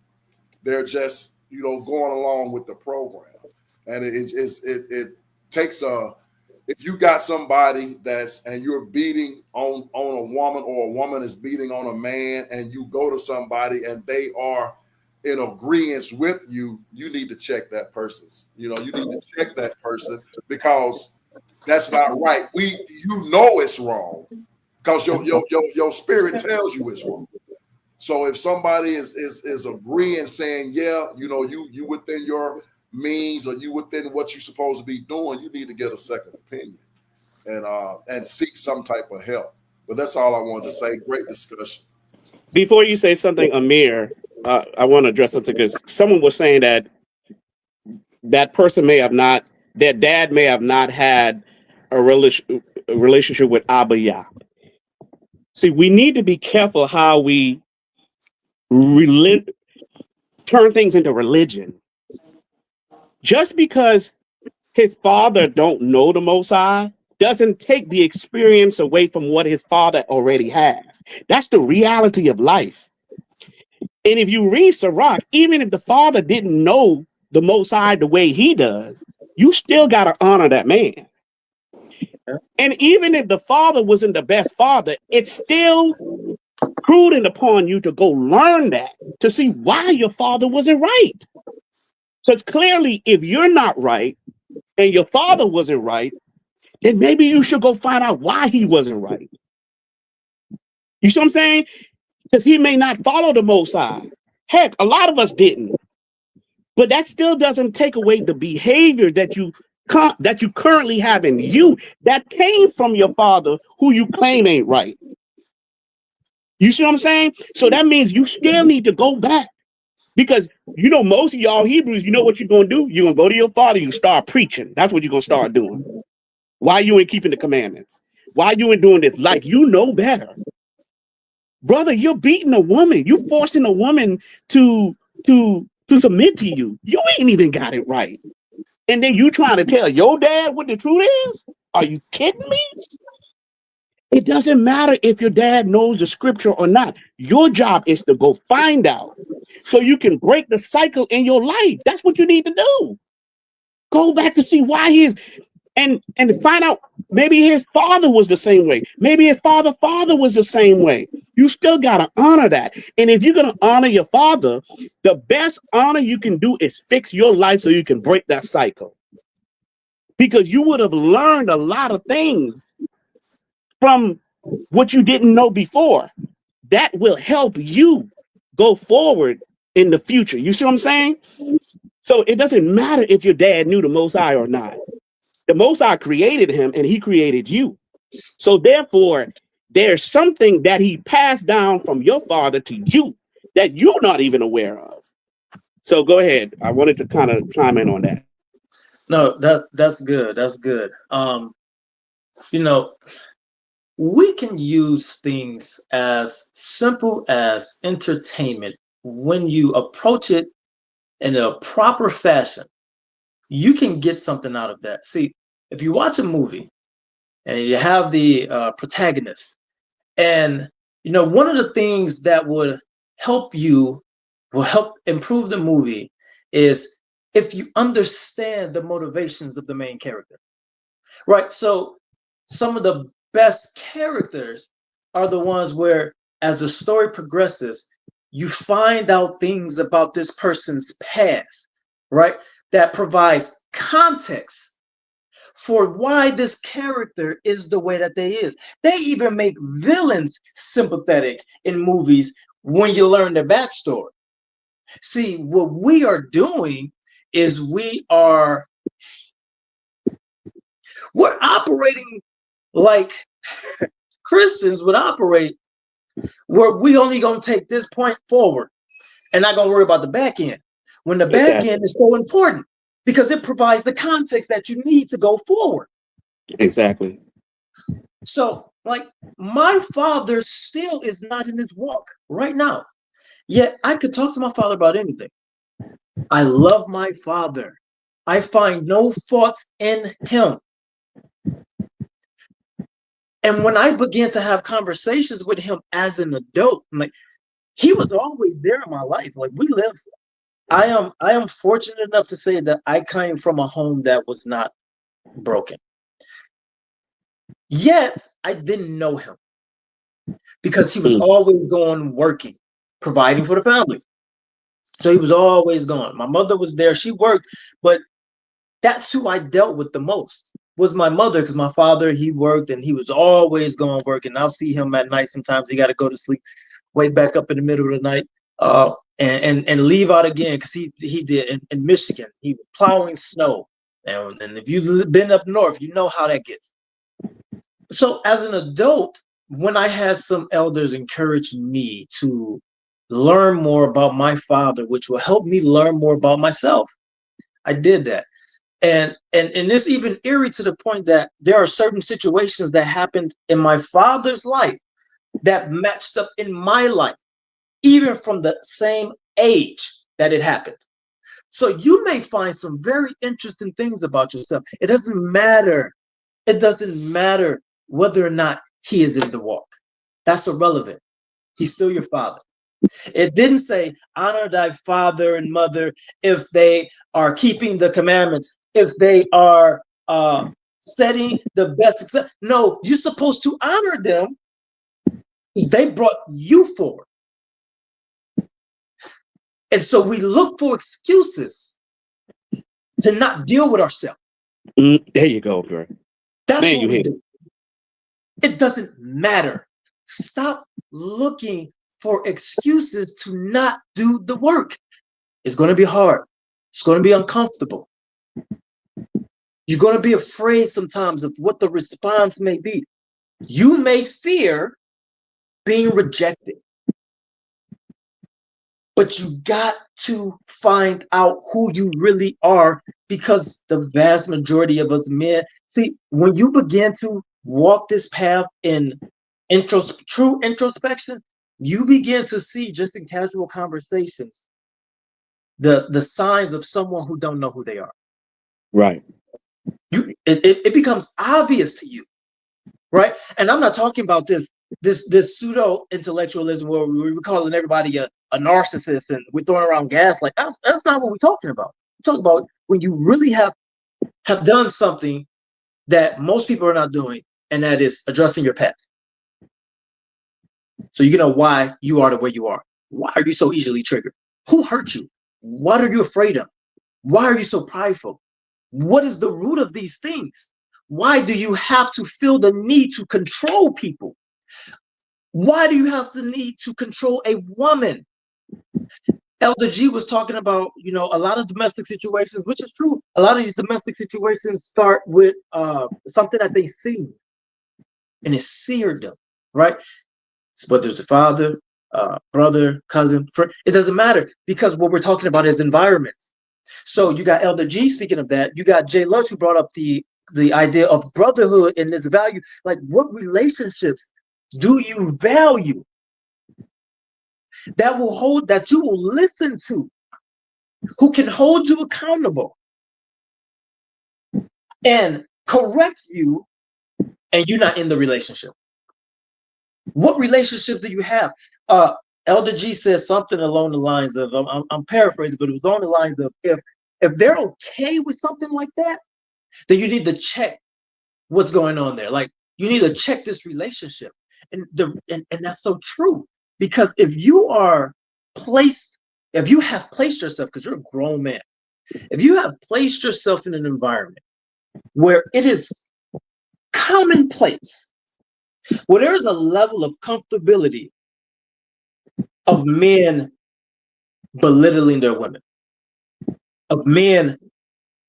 They're just, going along with the program. And it takes if you got somebody and you're beating on a woman, or a woman is beating on a man, and you go to somebody and they are in agreement with you, you need to check that person. You need to check that person, because That's not right. You know it's wrong because your spirit tells you it's wrong. So if somebody is agreeing, saying, yeah, you within your means, or you within what you're supposed to be doing, you need to get a second opinion and seek some type of help. But that's all I wanted to say. Great discussion. Before you say something, Amir, I want to address something because someone was saying that that person may have not, their dad may have not had a relationship with Abba Yah. See, we need to be careful how we turn things into religion. Just because his father don't know the Most High doesn't take the experience away from what his father already has. That's the reality of life. And if you read Sirach, even if the father didn't know the Most High the way he does, you still got to honor that man. And even if the father wasn't the best father, it's still prudent upon you to go learn that, to see why your father wasn't right. Because clearly, if you're not right and your father wasn't right, then maybe you should go find out why he wasn't right. You see what I'm saying? Because he may not follow the Most High. Heck, a lot of us didn't. But that still doesn't take away the behavior that you currently have in you that came from your father who you claim ain't right. You see what I'm saying? So that means you still need to go back. Because, most of y'all Hebrews, you know what you're going to do? You're going to go to your father, you start preaching. That's what you're going to start doing. Why you ain't keeping the commandments? Why you ain't doing this? Like, you know better. Brother, you're beating a woman. You're forcing a woman to submit to you. You ain't even got it right. And then you trying to tell your dad what the truth is? Are you kidding me? It doesn't matter if your dad knows the scripture or not. Your job is to go find out so you can break the cycle in your life. That's what you need to do. Go back to see why he is, and find out maybe his father was the same way. Maybe his father was the same way. You still got to honor that. And if you're going to honor your father, the best honor you can do is fix your life so you can break that cycle. Because you would have learned a lot of things from what you didn't know before. That will help you go forward in the future. You see what I'm saying? So it doesn't matter if your dad knew the Most High or not. The Most High created him and he created you. So therefore, there's something that he passed down from your father to you that you're not even aware of. So go ahead. I wanted to kind of chime in on that. No, that's good. That's good. We can use things as simple as entertainment when you approach it in a proper fashion. You can get something out of that. See, if you watch a movie and you have the protagonist, and one of the things that will help improve the movie is if you understand the motivations of the main character, right? So some of the best characters are the ones where, as the story progresses, you find out things about this person's past, right? That provides context for why this character is the way that they is. They even make villains sympathetic in movies when you learn their backstory. See, what we are doing is we're operating like Christians would operate, where we only gonna take this point forward and not gonna worry about the back end. When the back end is so important because it provides the context that you need to go forward. Exactly. So, like, my father still is not in his walk right now. Yet I could talk to my father about anything. I love my father. I find no faults in him. And when I began to have conversations with him as an adult, like, he was always there in my life. Like, we lived. I am fortunate enough to say that I came from a home that was not broken. Yet I didn't know him because he was always gone working, providing for the family. So he was always gone. My mother was there. She worked, but that's who I dealt with the most. was my mother, because my father, he worked and he was always going to work, and I'll see him at night. Sometimes he got to go to sleep, wake back up in the middle of the night, and leave out again, because he did in Michigan. He was plowing snow, and if you've been up north, you know how that gets. So as an adult, when I had some elders encourage me to learn more about my father, which will help me learn more about myself, I did that. And it's even eerie to the point that there are certain situations that happened in my father's life that matched up in my life, even from the same age that it happened. So you may find some very interesting things about yourself. It doesn't matter. It doesn't matter whether or not he is in the walk. That's irrelevant. He's still your father. It didn't say honor thy father and mother if they are keeping the commandments, if they are setting the best example. No, you're supposed to honor them because they brought you forward. And so we look for excuses to not deal with ourselves. There you go, girl. That's Man, what you we hit do. It doesn't matter. Stop looking for excuses to not do the work. It's going to be hard. It's going to be uncomfortable. You're going to be afraid sometimes of what the response may be. You may fear being rejected, but you got to find out who you really are, because the vast majority of us men, see, when you begin to walk this path in true introspection, you begin to see, just in casual conversations, the signs of someone who don't know who they are. right. It becomes obvious to you, right? And I'm not talking about this pseudo intellectualism where we're calling everybody a narcissist and we're throwing around gas. Like that's not what we're talking about. We're talking about when you really have done something that most people are not doing, and that is addressing your past. So you know why you are the way you are. Why are you so easily triggered? Who hurt you? What are you afraid of? Why are you so prideful? What is the root of these things? Why do you have to feel the need to control people? Why do you have the need to control a woman? Elder G was talking about, a lot of domestic situations, which is true. A lot of these domestic situations start with something that they see, and it seared them, right? But there's a father, brother, cousin, friend. It doesn't matter, because what we're talking about is environments. So you got Elder G speaking of that. You got Jay Lush, who brought up the idea of brotherhood and its value. Like, what relationships do you value that you will listen to, who can hold you accountable and correct you, and you're not in the relationship? What relationship do you have? Elder G says something along the lines of, I'm paraphrasing, but it was along the lines of, if they're okay with something like that, then you need to check what's going on there. Like, you need to check this relationship. And that's so true. Because if you have placed yourself, because you're a grown man, if you have placed yourself in an environment where it is commonplace, where there is a level of comfortability of men belittling their women, of men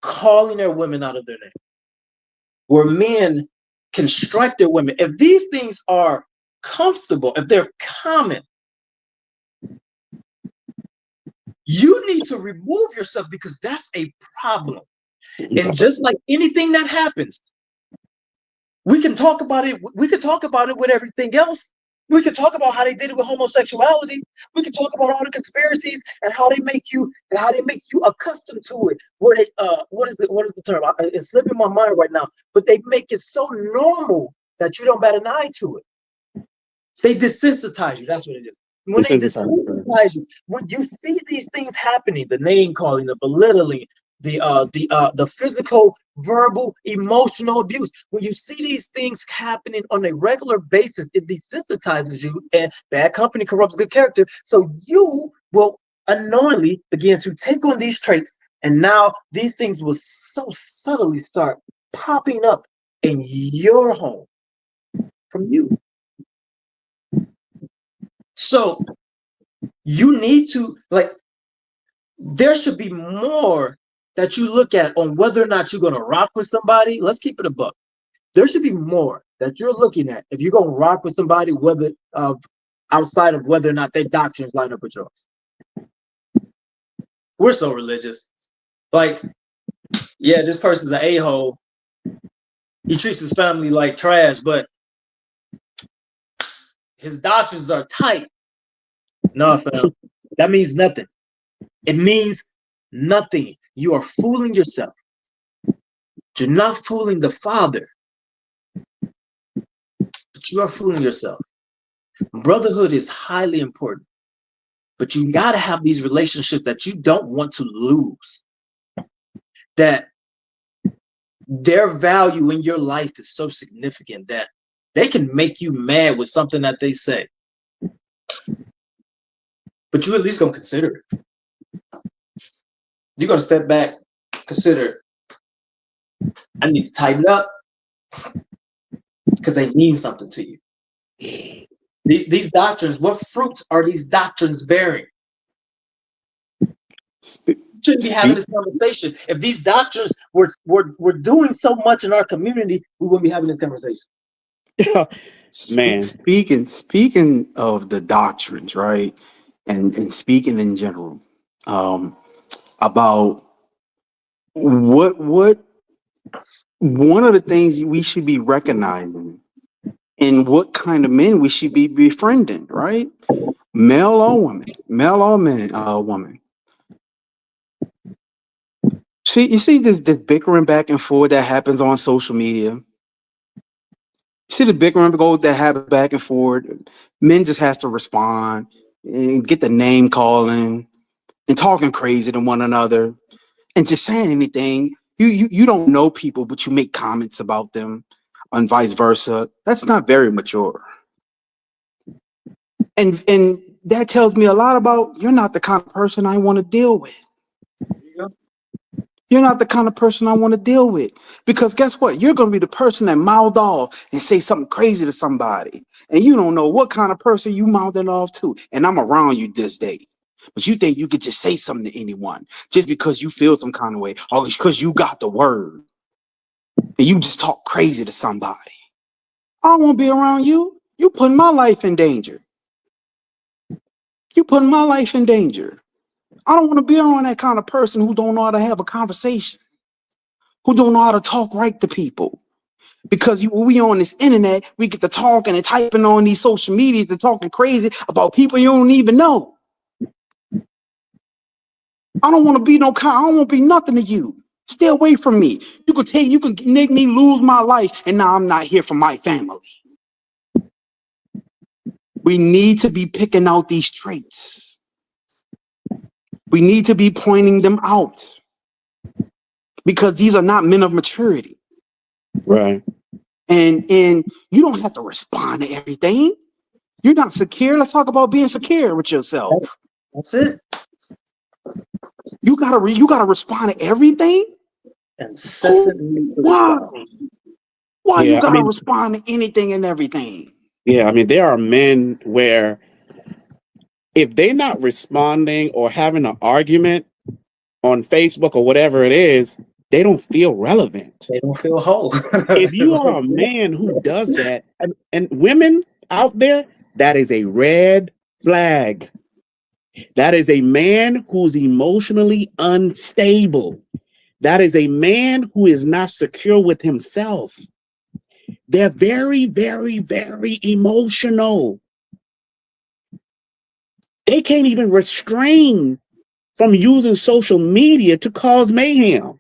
calling their women out of their name, where men can strike their women, if these things are comfortable, if they're common, you need to remove yourself, because that's a problem. And just like anything that happens, we can talk about it. We could talk about it with everything else. We could talk about how they did it with homosexuality. We could talk about all the conspiracies and how they make you accustomed to it. Where they what is the term? It's slipping my mind right now. But they make it so normal that you don't bat an eye to it. They desensitize you. That's what it is. When they desensitize you, when you see these things happening, the name calling, the belittling, the physical, verbal, emotional abuse, when you see these things happening on a regular basis, it desensitizes you, and bad company corrupts good character. So you will unknowingly begin to take on these traits, and now these things will so subtly start popping up in your home from you. So you need to, like, there should be more that you look at on whether or not you're going to rock with somebody. Let's keep it a buck. There should be more that you're looking at if you're going to rock with somebody, whether outside of whether or not their doctrines line up with yours. We're so religious. Like, yeah, this person's an a-hole. He treats his family like trash, but his doctrines are tight. No, fam. That means nothing. It means nothing. You are fooling yourself. You're not fooling the Father, but you are fooling yourself. Brotherhood is highly important, but you got to have these relationships that you don't want to lose. That their value in your life is so significant that they can make you mad with something that they say, but you at least gonna consider it. You're gonna step back, consider, I need to tighten up because they mean something to you. These doctrines, what fruits are these doctrines bearing? Shouldn't be having this conversation. If these doctrines were doing so much in our community, we wouldn't be having this conversation. Man, Speaking of the doctrines, right, and speaking in general, about what one of the things we should be recognizing and what kind of men we should be befriending, right? Male or woman, male or man, woman. You see this bickering back and forth that happens on social media. You see the bickering that happens back and forth. Men just has to respond and get the name calling and talking crazy to one another and just saying anything. You don't know people, but you make comments about them and vice versa. That's not very mature. And that tells me a lot about you're not the kind of person I want to deal with. You're not the kind of person I want to deal with. Because guess what? You're going to be the person that mouthed off and say something crazy to somebody. And you don't know what kind of person you mouthed off to. And I'm around you this day. But you think you could just say something to anyone just because you feel some kind of way. Or it's because you got the word. And you just talk crazy to somebody. I don't want to be around you. You putting my life in danger. You putting my life in danger. I don't want to be around that kind of person who don't know how to have a conversation, who don't know how to talk right to people. Because we on this internet, we get to talking and typing on these social medias and talking crazy about people you don't even know. I don't want to be I don't want to be nothing to you. Stay away from me. You can make me lose my life, and now I'm not here for my family. We need to be picking out these traits. We need to be pointing them out because these are not men of maturity. right. And you don't have to respond to everything. You're not secure. Let's talk about being secure with yourself. That's it. You gotta respond to everything. Why you gotta respond to anything and everything? Yeah, I mean, there are men where if they're not responding or having an argument on Facebook or whatever it is, they don't feel relevant. They don't feel whole. If you are a man who does that, and women out there, that is a red flag. That is a man who's emotionally unstable. That is a man who is not secure with himself. They're very, very, very emotional. They can't even restrain from using social media to cause mayhem.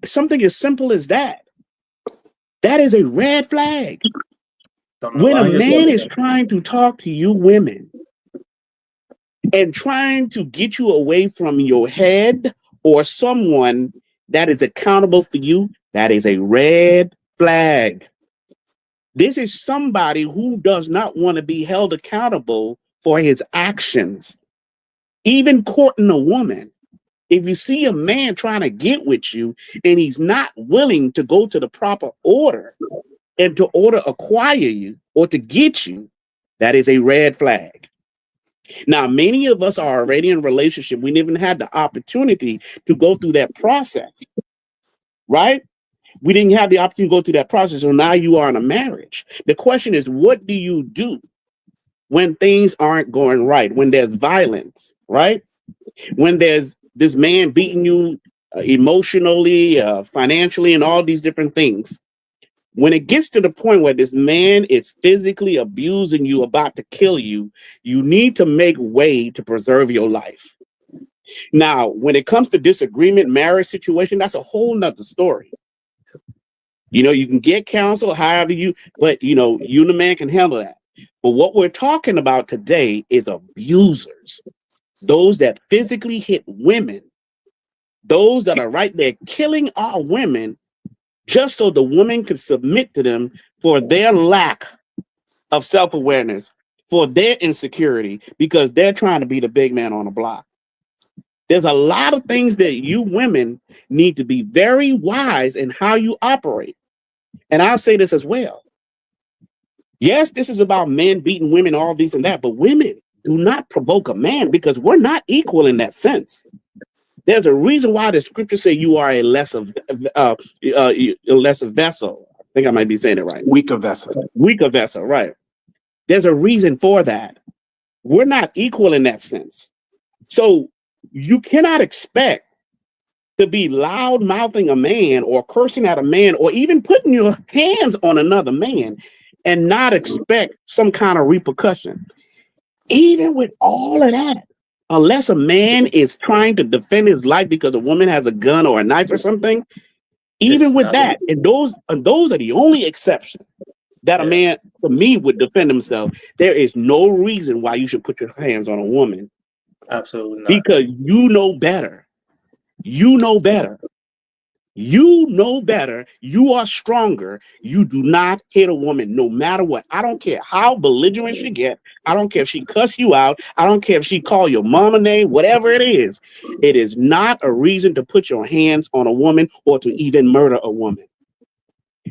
Something as simple as that. That is a red flag. When a man is trying to talk to you women and trying to get you away from your head or someone that is accountable for you, that is a red flag. This is somebody who does not want to be held accountable for his actions, even courting a woman. If you see a man trying to get with you and he's not willing to go to the proper order and to order acquire you or to get you, that is a red flag. Now, many of us are already in a relationship. We never had the opportunity to go through that process, right? We didn't have the opportunity to go through that process. So now you are in a marriage. The question is, what do you do when things aren't going right? When there's violence, right? When there's this man beating you emotionally, financially, and all these different things. When it gets to the point where this man is physically abusing you, about to kill you, you need to make way to preserve your life. Now, when it comes to disagreement, marriage situation, that's a whole nother story. You know, you can get counsel, however but you know, you and the man can handle that. But what we're talking about today is abusers, those that physically hit women, those that are right there killing our women just so the woman can submit to them for their lack of self-awareness, for their insecurity, because they're trying to be the big man on the block. There's a lot of things that you women need to be very wise in how you operate. And I'll say this as well. Yes, this is about men beating women, all these and that, but women do not provoke a man because we're not equal in that sense. There's a reason why the scriptures say you are a lesser vessel. I think I might be saying it right. Weaker vessel. Weaker vessel, right. There's a reason for that. We're not equal in that sense. So you cannot expect to be loud mouthing a man or cursing at a man or even putting your hands on another man and not expect some kind of repercussion. Even with all of that, unless a man is trying to defend his life because a woman has a gun or a knife or something, even with that, and those are the only exceptions that a man, for me, would defend himself. There is no reason why you should put your hands on a woman. Absolutely not. Because you know better. You know better. You know better. You are stronger. You do not hit a woman no matter what. I don't care how belligerent she get. I don't care if she cuss you out. I don't care if she call your mama name, whatever it is. It is not a reason to put your hands on a woman or to even murder a woman.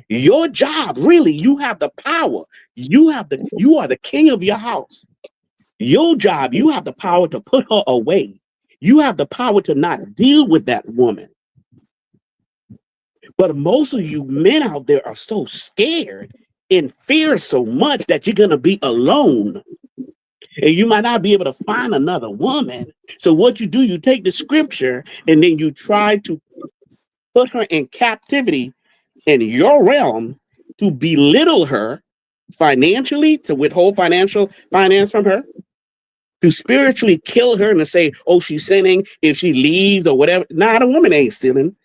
Your job, really, you have the power. You are the king of your house. Your job, you have the power to put her away. You have the power to not deal with that woman. But most of you men out there are so scared and fear so much that you're going to be alone. And you might not be able to find another woman. So what you do, you take the scripture and then you try to put her in captivity in your realm to belittle her financially, to withhold finance from her, to spiritually kill her and to say, oh, she's sinning if she leaves or whatever. Nah, the woman ain't sinning.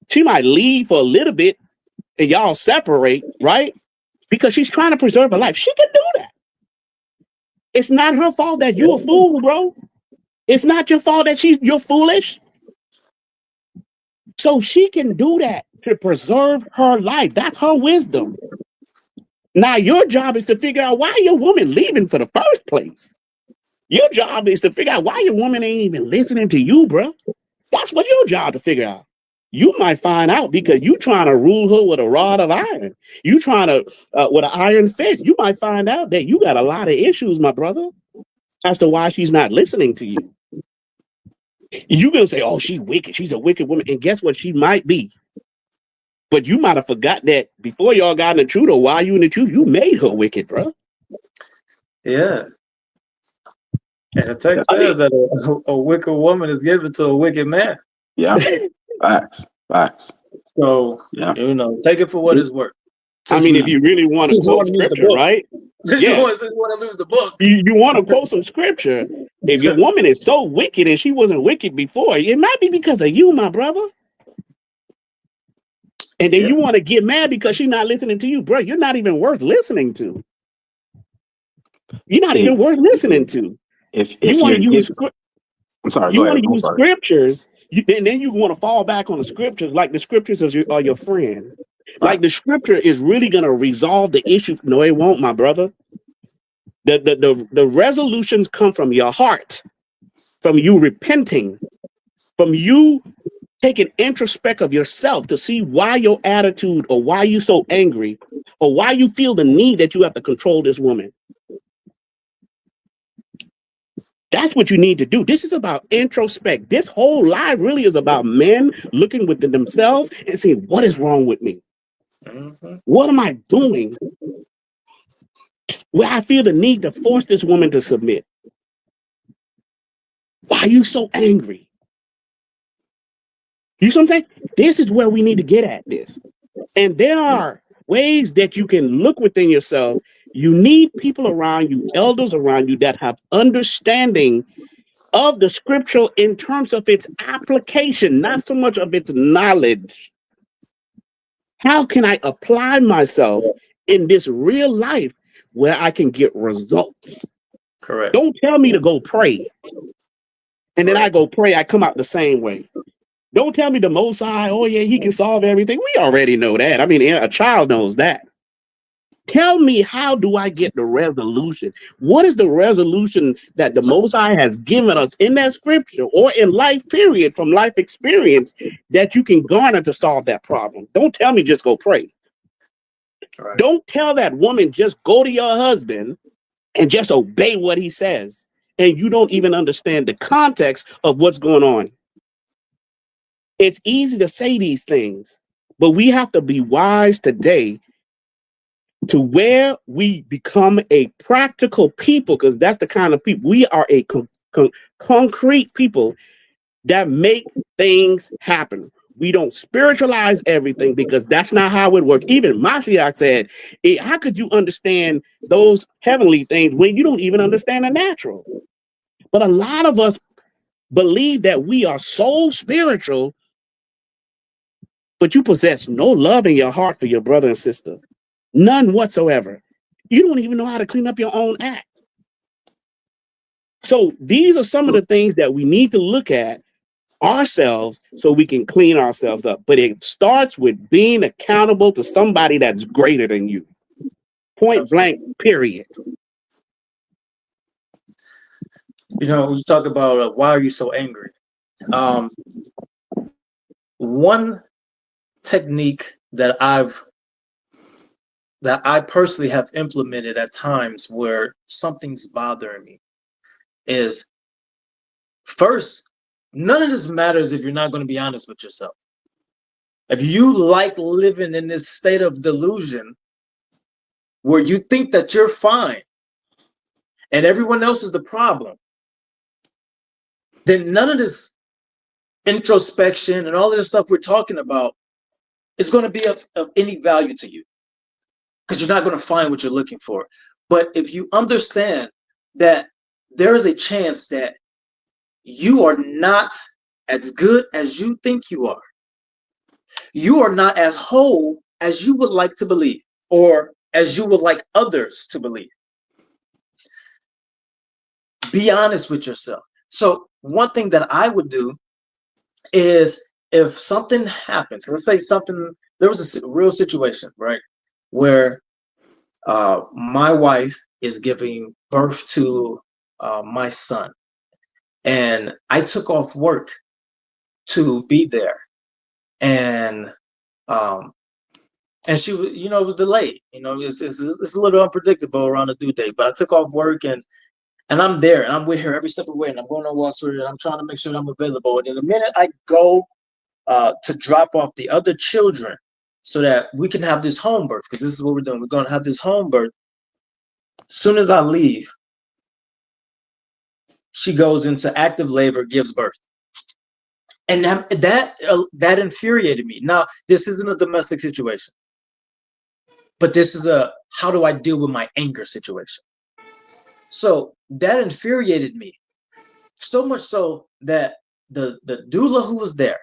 She might leave for a little bit and y'all separate, right? Because she's trying to preserve her life. She can do that. It's not her fault that you're a fool, bro. It's not your fault that you're foolish. So she can do that to preserve her life. That's her wisdom. Now, your job is to figure out why your woman leaving for the first place. Your job is to figure out why your woman ain't even listening to you, bro. That's what your job to figure out. You might find out because you trying to rule her with a rod of iron. You trying to, with an iron fist, you might find out that you got a lot of issues, my brother, as to why she's not listening to you. You're going to say, oh, she's wicked. She's a wicked woman. And guess what? She might be. But you might have forgot that before y'all got in the truth or while you in the truth, you made her wicked, bro. Yeah. And the text says that a wicked woman is given to a wicked man. Yeah. Facts. So, you know, take it for what it's worth. I mean, if you really want to quote scripture, right? You want to lose the book. You want to quote some scripture. If your woman is so wicked and she wasn't wicked before, it might be because of you, my brother. And then you want to get mad because she's not listening to you, bro. You're not even worth listening to. You're not even worth listening to. If you want to use, I'm sorry. You want to use scriptures, and then you want to fall back on the scriptures like the scriptures are your friend. Like the scripture is really going to resolve the issue. No, it won't, my brother. The resolutions come from your heart, from you repenting from you taking introspect of yourself to see why your attitude or why you so angry or why you feel the need that you have to control this woman. That's what you need to do. This is about introspect. This whole life really is about men looking within themselves and saying, what is wrong with me? Mm-hmm. What am I doing where I feel the need to force this woman to submit? Why are you so angry? You see what I'm saying? This is where we need to get at this. And there are ways that you can look within yourself. You need people around you, elders around you that have understanding of the scripture in terms of its application, not so much of its knowledge. How can I apply myself in this real life where I can get results? Correct. Don't tell me to go pray. And then I go pray, I come out the same way. Don't tell me the Most High, oh yeah, he can solve everything. We already know that. I mean, a child knows that. Tell me, how do I get the resolution? What is the resolution that the Most High has given us in that scripture or in life period from life experience that you can garner to solve that problem? Don't tell me just go pray. Right. Don't tell that woman just go to your husband and just obey what he says. And you don't even understand the context of what's going on. It's easy to say these things, but we have to be wise today to where we become a practical people, because that's the kind of people we are, a concrete people that make things happen. We don't spiritualize everything because that's not how it works. Even Mashiach said, how could you understand those heavenly things when you don't even understand the natural? But a lot of us believe that we are so spiritual, but you possess no love in your heart for your brother and sister. None whatsoever. You don't even know how to clean up your own act. So these are some of the things that we need to look at ourselves so we can clean ourselves up. But it starts with being accountable to somebody that's greater than you. Point blank, period. You know, when you talk about why are you so angry? One technique that I personally have implemented at times where something's bothering me is, first, none of this matters if you're not going to be honest with yourself. If you like living in this state of delusion where you think that you're fine and everyone else is the problem, then none of this introspection and all this stuff we're talking about is going to be of any value to you, because you're not going to find what you're looking for. But if you understand that there is a chance that you are not as good as you think you are not as whole as you would like to believe, or as you would like others to believe. Be honest with yourself. So one thing that I would do is, if something happens, let's say there was a real situation, right, where my wife is giving birth to my son, and I took off work to be there, and she was, it was delayed. It's a little unpredictable around the due date, but I took off work, and I'm there, and I'm with her every step of the way, and I'm going on walks with her, and I'm trying to make sure that I'm available. And in the minute I go to drop off the other children so that we can have this home birth, because this is what we're doing. We're going to have this home birth. As soon as I leave, she goes into active labor, gives birth. And that infuriated me. Now, this isn't a domestic situation, but this is a how do I deal with my anger situation. So that infuriated me, so much so that the doula who was there,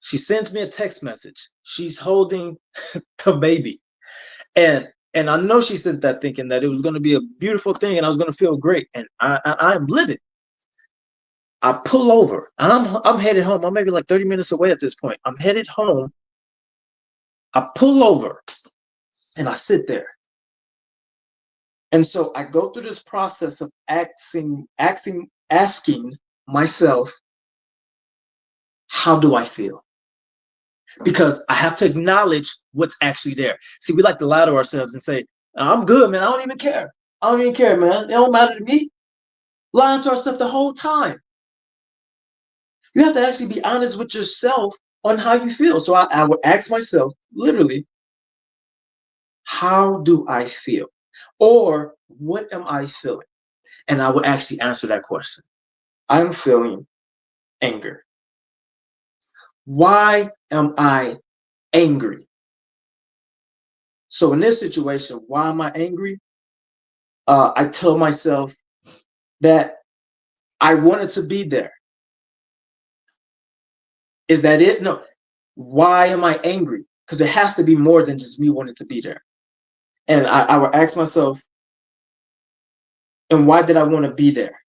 she sends me a text message. She's holding the baby. And I know she sent that thinking that it was going to be a beautiful thing and I was going to feel great. And I'm livid. I pull over and I'm headed home. I'm maybe like 30 minutes away at this point. I'm headed home. I pull over and I sit there. And so I go through this process of asking myself, how do I feel? Because I have to acknowledge what's actually there. See, we like to lie to ourselves and say, I'm good, man. I don't even care. I don't even care, man. It don't matter to me. Lying to ourselves the whole time. You have to actually be honest with yourself on how you feel. So I would ask myself, literally, how do I feel? Or what am I feeling? And I would actually answer that question. I'm feeling anger. Why am I angry? So in this situation, why am I angry? I tell myself that I wanted to be there. Is that it? No. Why am I angry? Because it has to be more than just me wanting to be there. And I would ask myself, and why did I want to be there?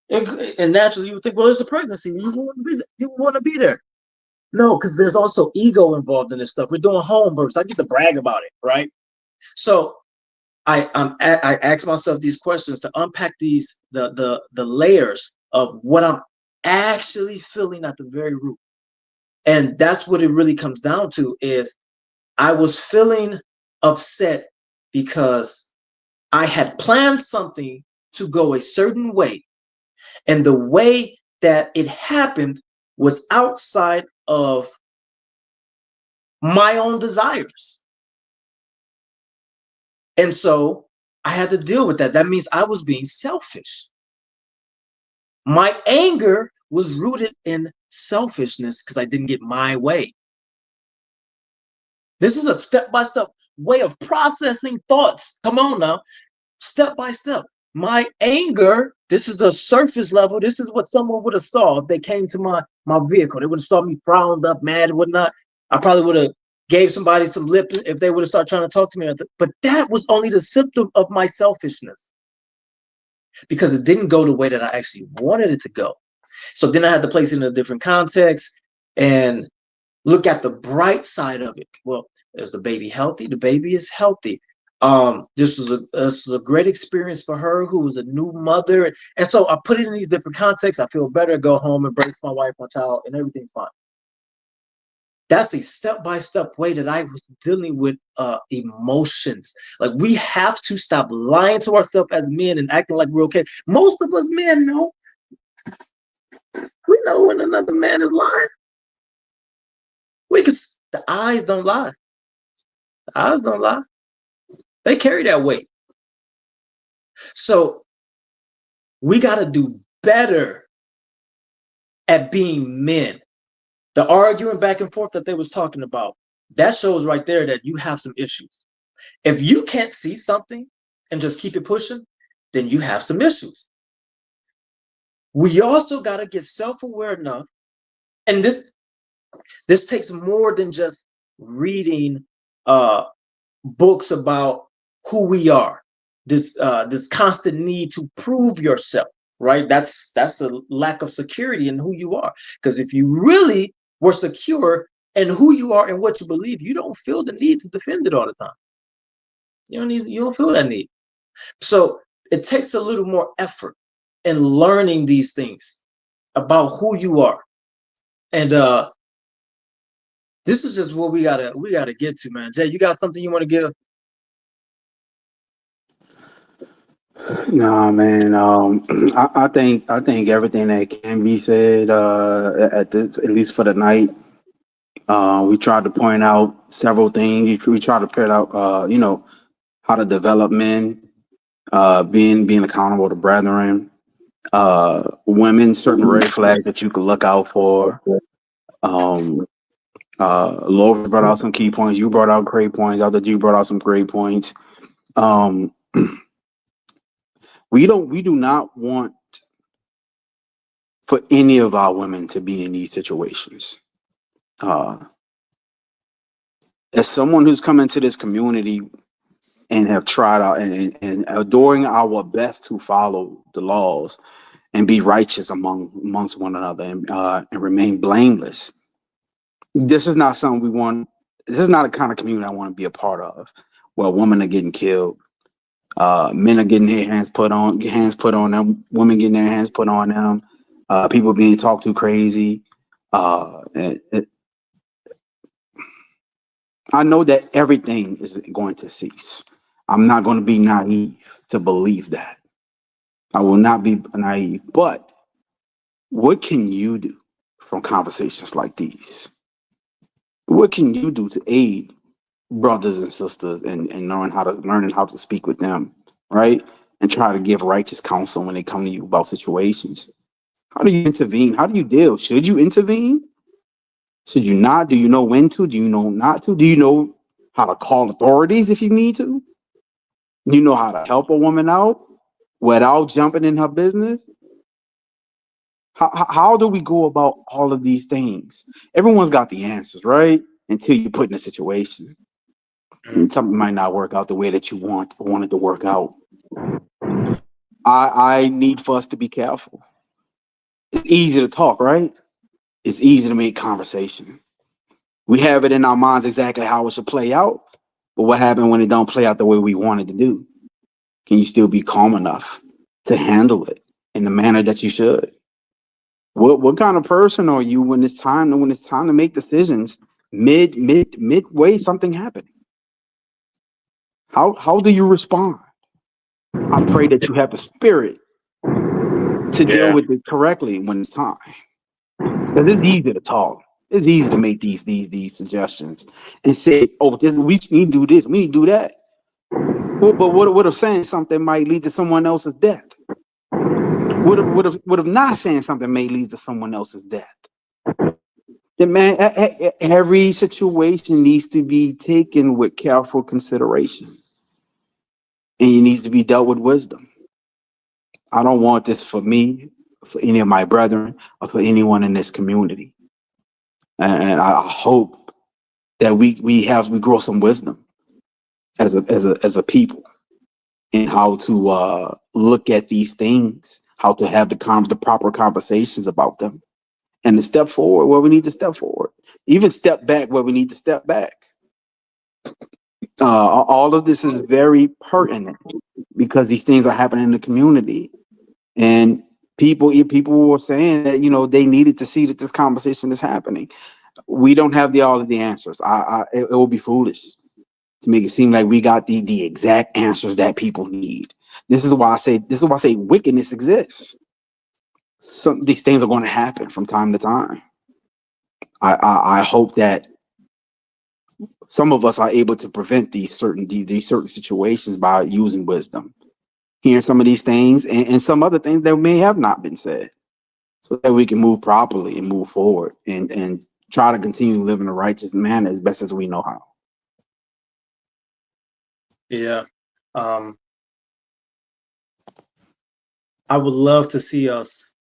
And naturally, you would think, well, it's a pregnancy. You want to be there. You want to be there. No, because there's also ego involved in this stuff. We're doing home births. I get to brag about it, right? So I ask myself these questions to unpack the layers of what I'm actually feeling at the very root. And that's what it really comes down to is I was feeling upset because I had planned something to go a certain way. And the way that it happened was outside of my own desires. And so I had to deal with that. That means I was being selfish. My anger was rooted in selfishness because I didn't get my way. This is a step-by-step way of processing thoughts. Come on now, step by step. My anger, this is the surface level. This is what someone would have saw if they came to my vehicle. They would have saw me frowned up, mad, and whatnot. I probably would have gave somebody some lip if they would have started trying to talk to me. But that was only the symptom of my selfishness because it didn't go the way that I actually wanted it to go. So then I had to place it in a different context and look at the bright side of it. Well, is the baby healthy? The baby is healthy. This was a great experience for her who was a new mother. And so I put it in these different contexts. I feel better, go home, embrace my wife, my child, and everything's fine. That's a step-by-step way that I was dealing with emotions. Like we have to stop lying to ourselves as men and acting like we're okay. Most of us men know. We know when another man is lying. The eyes don't lie. The eyes don't lie. They carry that weight. So we got to do better at being men. The arguing back and forth that they was talking about, that shows right there that you have some issues. If you can't see something and just keep it pushing, then you have some issues. We also got to get self-aware enough, and this takes more than just reading books about who we are. This constant need to prove yourself, right? That's a lack of security in who you are. Because if you really were secure in who you are and what you believe, you don't feel the need to defend it all the time. You don't feel that need. So it takes a little more effort in learning these things about who you are. And this is just what we gotta get to, man. Jay, you got something you want to give? Nah, man. I think everything that can be said at least for the night. We tried to point out several things. We tried to point out, how to develop men, being accountable to brethren, women, certain red flags that you could look out for. Laura brought out some key points. You brought out great points. I thought you brought out some great points. We do not want for any of our women to be in these situations. As someone who's come into this community and have tried out and are doing our best to follow the laws and be righteous amongst one another and remain blameless. This is not something we want. This is not a kind of community I want to be a part of, where women are getting killed, men are getting their hands put on them, women getting their hands put on them, people being talked to crazy, I know that everything is going to cease. I'm not going to be naive to believe that. I will not be naive. But what can you do from conversations like these? What can you do to aid brothers and sisters and learning how to speak with them, right? And try to give righteous counsel when they come to you about situations. How do you intervene? How do you deal? Should you intervene? Should you not? Do you know when to? Do you know not to? Do you know how to call authorities if you need to? Do you know how to help a woman out without jumping in her business? How do we go about all of these things? Everyone's got the answers, right? Until you put in a situation. And something might not work out the way that you want it to work out. I need for us to be careful. It's easy to talk, right? It's easy to make conversation. We have it in our minds exactly how it should play out. But what happens when it don't play out the way we want it to do? Can you still be calm enough to handle it in the manner that you should? What kind of person are you when it's time to make decisions midway something happening? How do you respond? I pray that you have the spirit to deal with it correctly when it's time. Because it's easy to talk. It's easy to make these suggestions and say, "Oh, we need to do this, we need to do that." Well, but what if saying something might lead to someone else's death? What if not saying something may lead to someone else's death? And man, every situation needs to be taken with careful consideration, and it needs to be dealt with wisdom. I don't want this for me, for any of my brethren, or for anyone in this community. And I hope that we grow some wisdom as a people in how to look at these things, how to have the proper conversations about them, and to step forward where we need to step forward, even step back where we need to step back. All of this is very pertinent because these things are happening in the community, and people were saying that they needed to see that this conversation is happening. We don't have all of the answers. It will be foolish to make it seem like we got the exact answers that people need. This is why I say wickedness exists. These things are going to happen from time to time. I hope that some of us are able to prevent these certain situations by using wisdom, hearing some of these things and some other things that may have not been said, so that we can move properly and move forward and try to continue living a righteous manner as best as we know how. Yeah. I would love to see us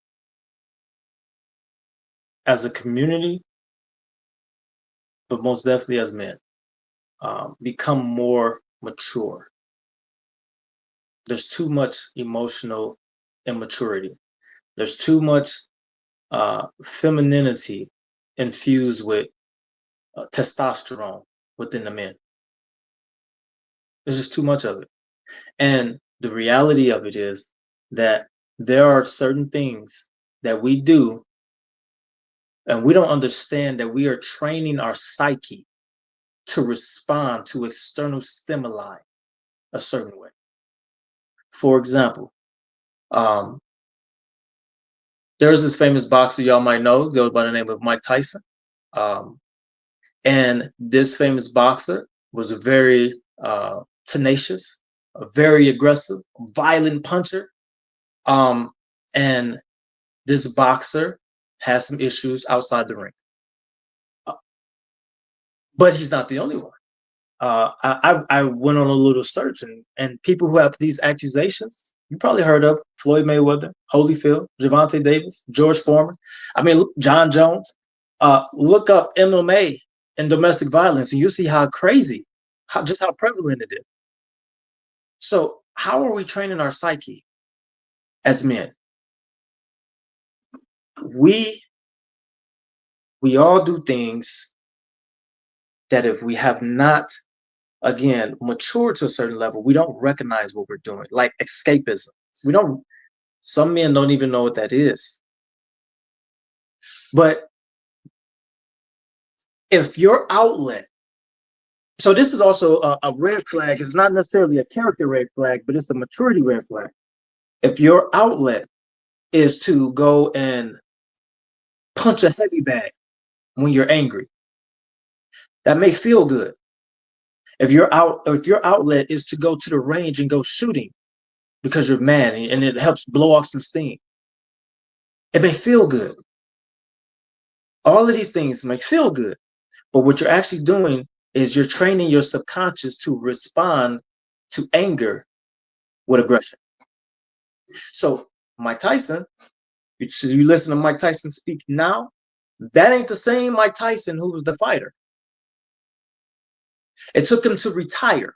as a community, but most definitely as men, become more mature. There's too much emotional immaturity. There's too much femininity infused with testosterone within the men. There's just too much of it. And the reality of it is that there are certain things that we do, and we don't understand that we are training our psyche to respond to external stimuli a certain way. For example, there's this famous boxer y'all might know, goes by the name of Mike Tyson. And this famous boxer was a very tenacious, a very aggressive, violent puncher. And this boxer has some issues outside the ring. But he's not the only one. I went on a little search, and people who have these accusations, you probably heard of Floyd Mayweather, Holyfield, Gervonta Davis, George Foreman. John Jones. Look up MMA and domestic violence, and you see how crazy, how prevalent it is. So how are we training our psyche as men? We all do things that if we have not, again, matured to a certain level, we don't recognize what we're doing, like escapism. Some men don't even know what that is. But if your outlet, so this is also a red flag. It's not necessarily a character red flag, but it's a maturity red flag. If your outlet is to go and punch a heavy bag when you're angry, that may feel good. If your outlet is to go to the range and go shooting because you're mad and it helps blow off some steam, it may feel good. All of these things may feel good, but what you're actually doing is you're training your subconscious to respond to anger with aggression. So Mike Tyson, you listen to Mike Tyson speak now, that ain't the same Mike Tyson who was the fighter. It took him to retire.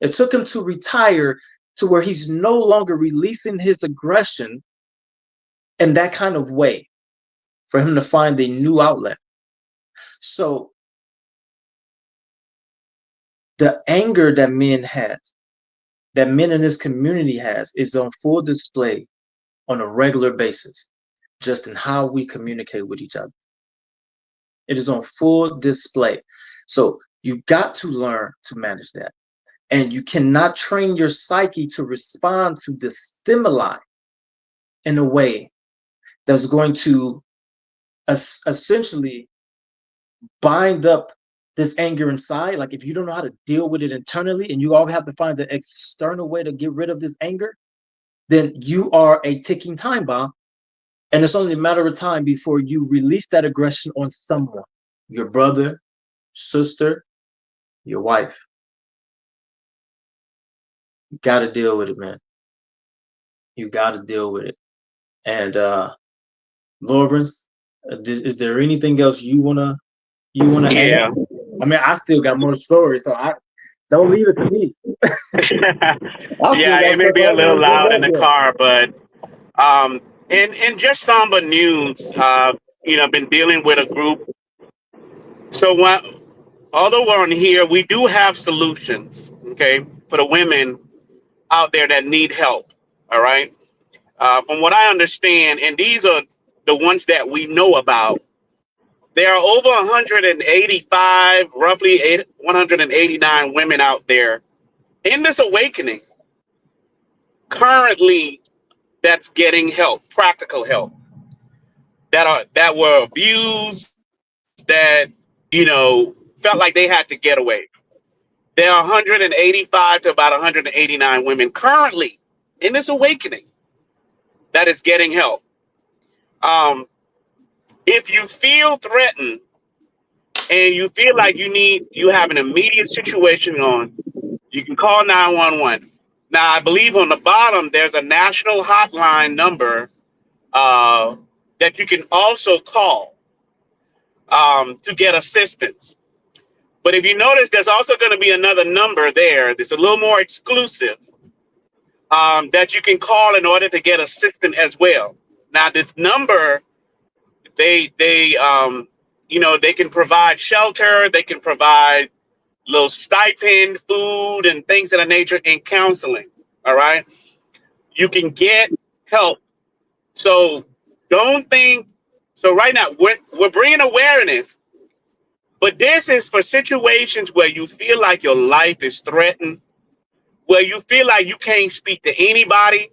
It took him to retire to where he's no longer releasing his aggression in that kind of way for him to find a new outlet. So the anger that men in this community has, is on full display on a regular basis, just in how we communicate with each other. It is on full display. So you got to learn to manage that. And you cannot train your psyche to respond to the stimuli in a way that's going to essentially bind up this anger inside. Like if you don't know how to deal with it internally and you all have to find an external way to get rid of this anger, then you are a ticking time bomb. And it's only a matter of time before you release that aggression on someone, your brother, sister, your wife. You got to deal with it, man. You got to deal with it. And Lawrence, is there anything else you wanna Yeah. add? I mean, I still got more stories, so I don't leave it to me. Yeah, it may be a little loud in the car, but in just somber news, been dealing with a group. So although we're on here, we do have solutions, okay, for the women out there that need help. All right. From what I understand, and these are the ones that we know about, there are over 185, roughly 189 women out there in this awakening currently that's getting help, practical help, that were abused, that felt like they had to get away. There are 185 to about 189 women currently in this awakening that is getting help. If you feel threatened and you feel like you have an immediate situation on, you can call 911. Now, I believe on the bottom there's a national hotline number that you can also call to get assistance. But if you notice, there's also going to be another number there that's a little more exclusive that you can call in order to get assistance as well. Now, this number, they can provide shelter, they can provide little stipend, food, and things of that nature, and counseling. All right, you can get help. So don't think. So right now we're bringing awareness, but this is for situations where you feel like your life is threatened, where you feel like you can't speak to anybody,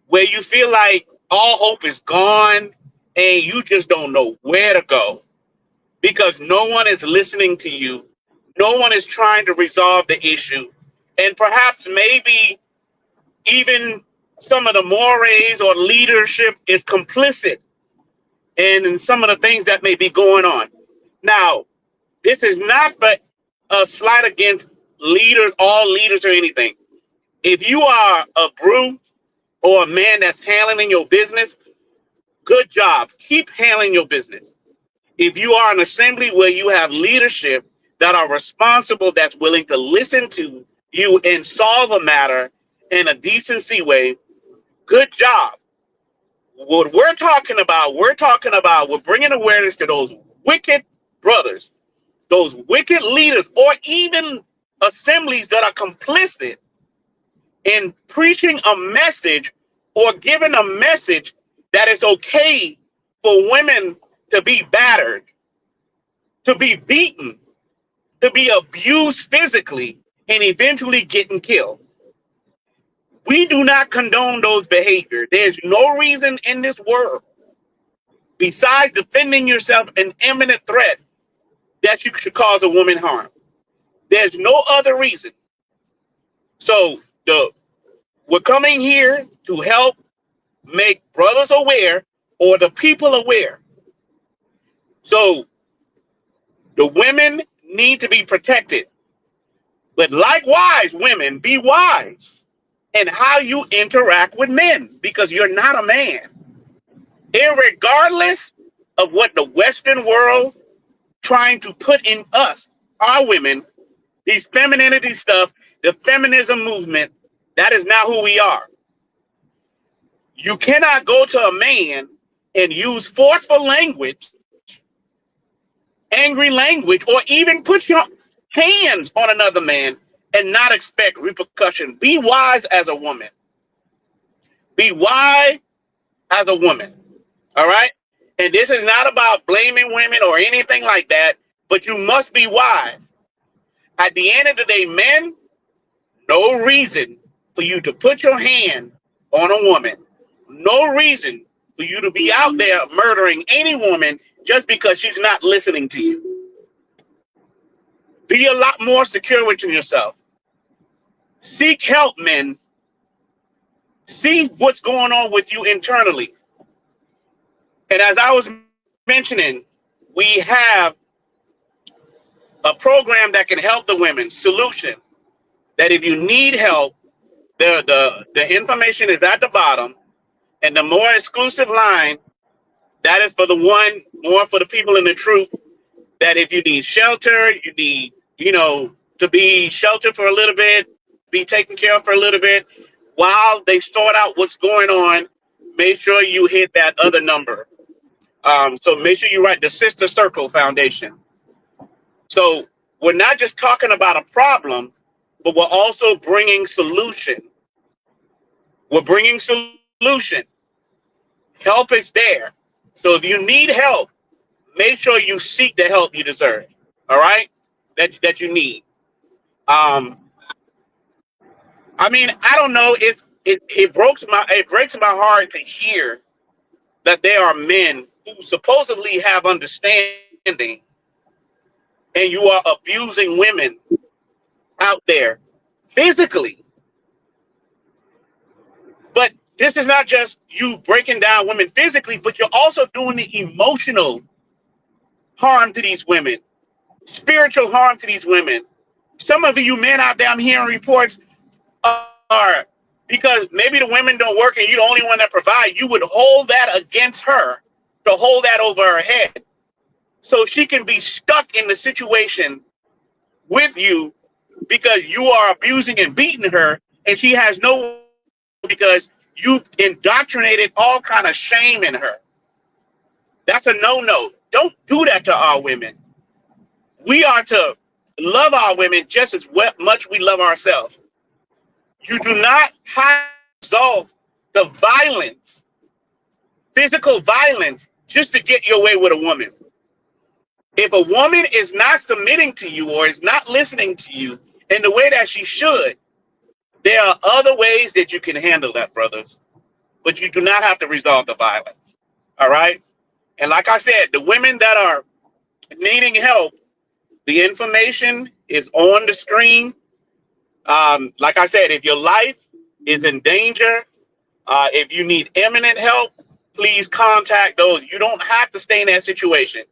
where you feel like all hope is gone and you just don't know where to go because no one is listening to you. No one is trying to resolve the issue. And perhaps maybe even some of the mores or leadership is complicit in some of the things that may be going on. Now, this is not but a slight against leaders, all leaders or anything. If you are a brew or a man that's handling your business, good job. Keep handling your business. If you are an assembly where you have leadership that are responsible, that's willing to listen to you and solve a matter in a decency way, good job. What we're talking about, we're bringing awareness to those wicked brothers, those wicked leaders, or even assemblies that are complicit in preaching a message or giving a message that it's okay for women to be battered. to be beaten, to be abused physically, and eventually getting killed. We do not condone those behaviors. There's no reason in this world, besides defending yourself an imminent threat, that you should cause a woman harm. There's no other reason. So we're coming here to help make brothers aware or the people aware. So the women need to be protected. But likewise, women, be wise in how you interact with men, because you're not a man. Irregardless of what the Western world trying to put in us, our women, these femininity stuff, the feminism movement, that is not who we are. You cannot go to a man and use forceful language, angry language, or even put your hands on another man and not expect repercussion. Be wise as a woman. Be wise as a woman. All right? And this is not about blaming women or anything like that, but you must be wise. At the end of the day, men, no reason for you to put your hand on a woman. No reason for you to be out there murdering any woman just because she's not listening to you. Be a lot more secure within yourself. Seek help, men. See what's going on with you internally. And as I was mentioning, we have a program that can help the women. Solution. That if you need help, the information is at the bottom. And the more exclusive line, that is for the one, more for the people in the truth, that if you need shelter, you need, to be sheltered for a little bit, be taken care of for a little bit, while they sort out what's going on, make sure you hit that other number. So make sure you write the Sister Circle Foundation. So we're not just talking about a problem, but we're also bringing solution. We're bringing solution. Help is there. So if you need help, make sure you seek the help you deserve. All right? That you need. I mean, I don't know. It breaks my heart to hear that there are men who supposedly have understanding, and you are abusing women out there physically. But this is not just you breaking down women physically, but you're also doing the emotional harm to these women, spiritual harm to these women. Some of you men out there, I'm hearing reports, are because maybe the women don't work and you're the only one that provide, you would hold that against her, to hold that over her head, so she can be stuck in the situation with you because you are abusing and beating her, and she has no, because you've indoctrinated all kind of shame in her. That's a no-no. Don't do that to our women. We are to love our women just as much we love ourselves. You do not have to resolve the violence, physical violence, just to get your way with a woman. If a woman is not submitting to you or is not listening to you in the way that she should, there are other ways that you can handle that, brothers. But you do not have to resolve the violence. All right? And like I said, the women that are needing help, the information is on the screen. Like I said, if your life is in danger, if you need imminent help, please contact those. You don't have to stay in that situation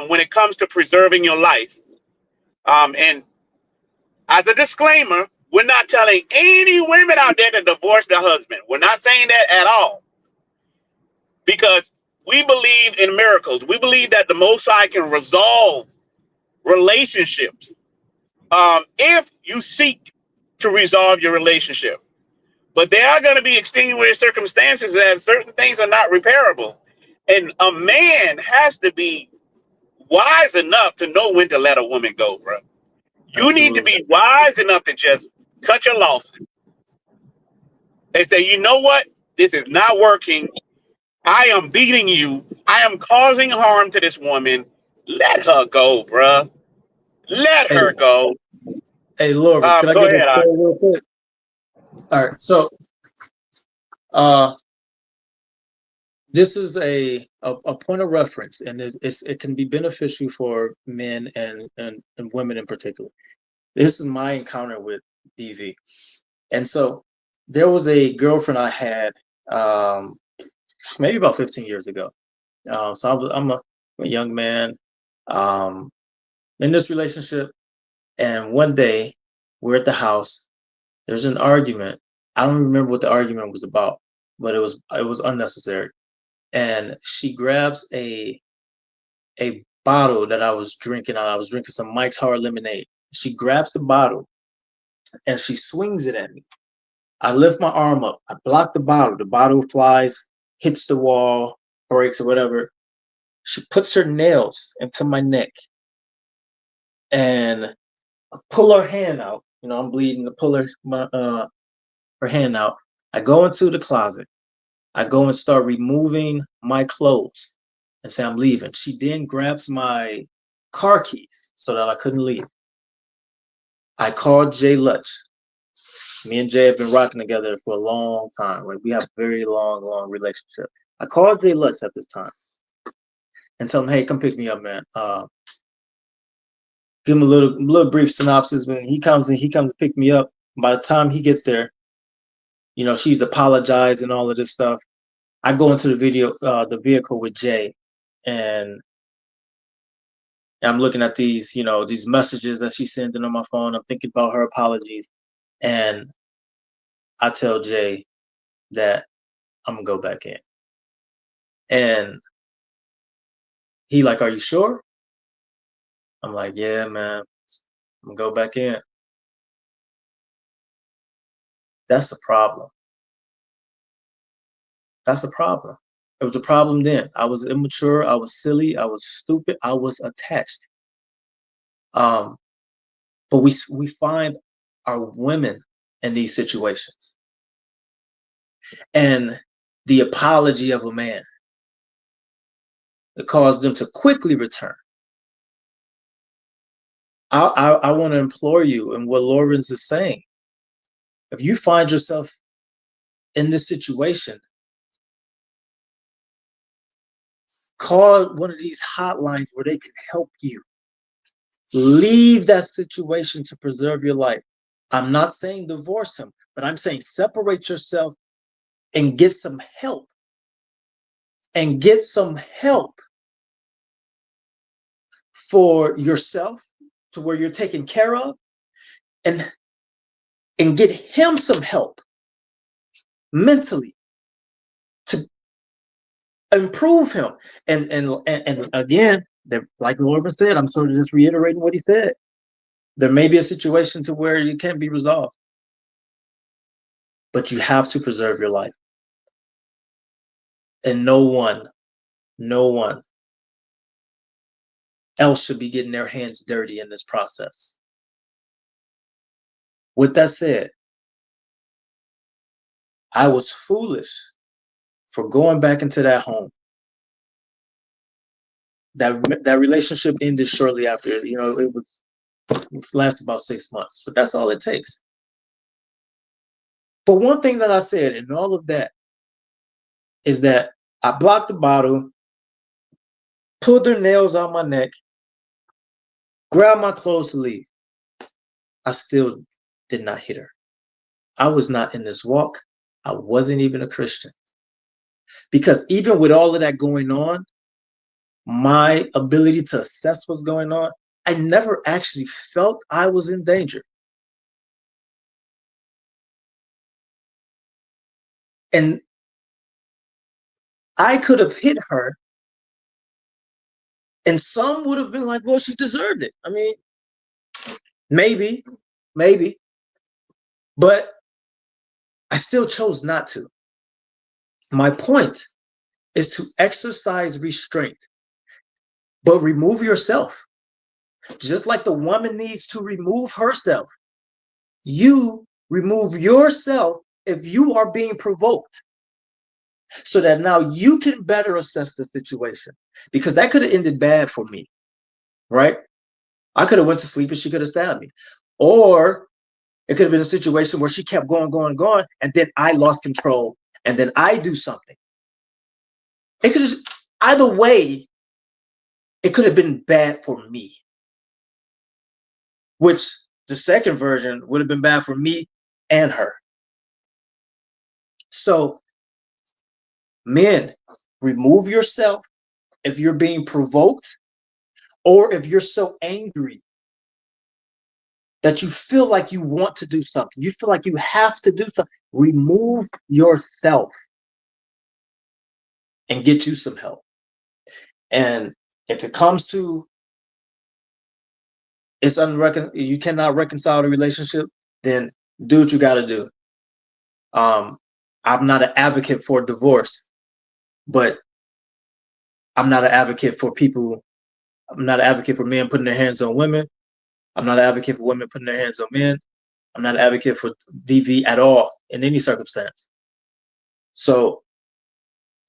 when it comes to preserving your life. And as a disclaimer, we're not telling any women out there to divorce their husband. We're not saying that at all. Because we believe in miracles. We believe that the Most High can resolve relationships if you seek to resolve your relationship. But there are going to be extenuating circumstances that certain things are not repairable. And a man has to be wise enough to know when to let a woman go, bro. You need to be wise enough to just cut your losses and say, you know what? This is not working. I am beating you. I am causing harm to this woman. Let her go, bruh. Let Hey, her go. hey, Loris, can I Go give a ahead. story real quick? All right, so uh, this is a point of reference, and it can be beneficial for men and women in particular. This is my encounter with DV, and so there was a girlfriend I had um, maybe about 15 years ago. So I'm a young man in this relationship, and one day we're at the house. There's an argument. I don't remember what the argument was about, but it was unnecessary. And she grabs a bottle that I was drinking out. I was drinking some Mike's Hard Lemonade. She grabs the bottle and she swings it at me. I lift my arm up. I block the bottle. The bottle flies, hits the wall, breaks or whatever. She puts her nails into my neck and I pull her hand out. You know, I'm bleeding. I pull her hand out. I go into the closet. I go and start removing my clothes and say I'm leaving. She then grabs my car keys so that I couldn't leave. I called Jay Lutch. Me and Jay have been rocking together for a long time. Like we have a very long relationship. I called Jay Lutch at this time and tell him, hey, come pick me up, man. Give him a little brief synopsis. When he comes to pick me up. By the time he gets there, you know, she's apologized and all of this stuff. I go into the vehicle with Jay, and I'm looking at these, you know, these messages that she's sending on my phone. I'm thinking about her apologies, and I tell Jay that I'm gonna go back in, and he like, "Are you sure?" I'm like, "Yeah, man, I'm gonna go back in." That's the problem. That's a problem. It was a problem then. I was immature. I was silly. I was stupid. I was attached. Um, but we find our women in these situations, and the apology of a man it caused them to quickly return. I want to implore you, and what Lawrence is saying, if you find yourself in this situation, call one of these hotlines where they can help you. Leave that situation to preserve your life. I'm not saying divorce him, but I'm saying separate yourself and get some help. And get some help for yourself to where you're taken care of, and get him some help mentally to improve him. And again, like the Lord said, I'm sort of just reiterating what he said. There may be a situation to where it can't be resolved, but you have to preserve your life. And no one else should be getting their hands dirty in this process. With that said, I was foolish for going back into that home. That relationship ended shortly after. You know, it lasted about 6 months, but that's all it takes. But one thing that I said in all of that is that I blocked the bottle, pulled their nails out my neck, grabbed my clothes to leave. I still did not hit her. I was not in this walk. I wasn't even a Christian. Because even with all of that going on, my ability to assess what's going on, I never actually felt I was in danger. And I could have hit her, and some would have been like, well, she deserved it. I mean, maybe, but I still chose not to. My point is to exercise restraint, but remove yourself. Just like the woman needs to remove herself, you remove yourself if you are being provoked, so that now you can better assess the situation, because that could have ended bad for me. right? I could have went to sleep and she could have stabbed me. Or it could have been a situation where she kept going, and then I lost control, and then I do something. It could have, either way, it could have been bad for me. Which the second version would have been bad for me and her. So, men, remove yourself if you're being provoked, or if you're so angry that you feel like you want to do something, you feel like you have to do something, remove yourself and get you some help. And if it comes to you cannot reconcile the relationship, then do what you got to do. I'm not an advocate for divorce, but I'm not an advocate for people. I'm not an advocate for men putting their hands on women. I'm not an advocate for women putting their hands on men. I'm not an advocate for DV at all in any circumstance. So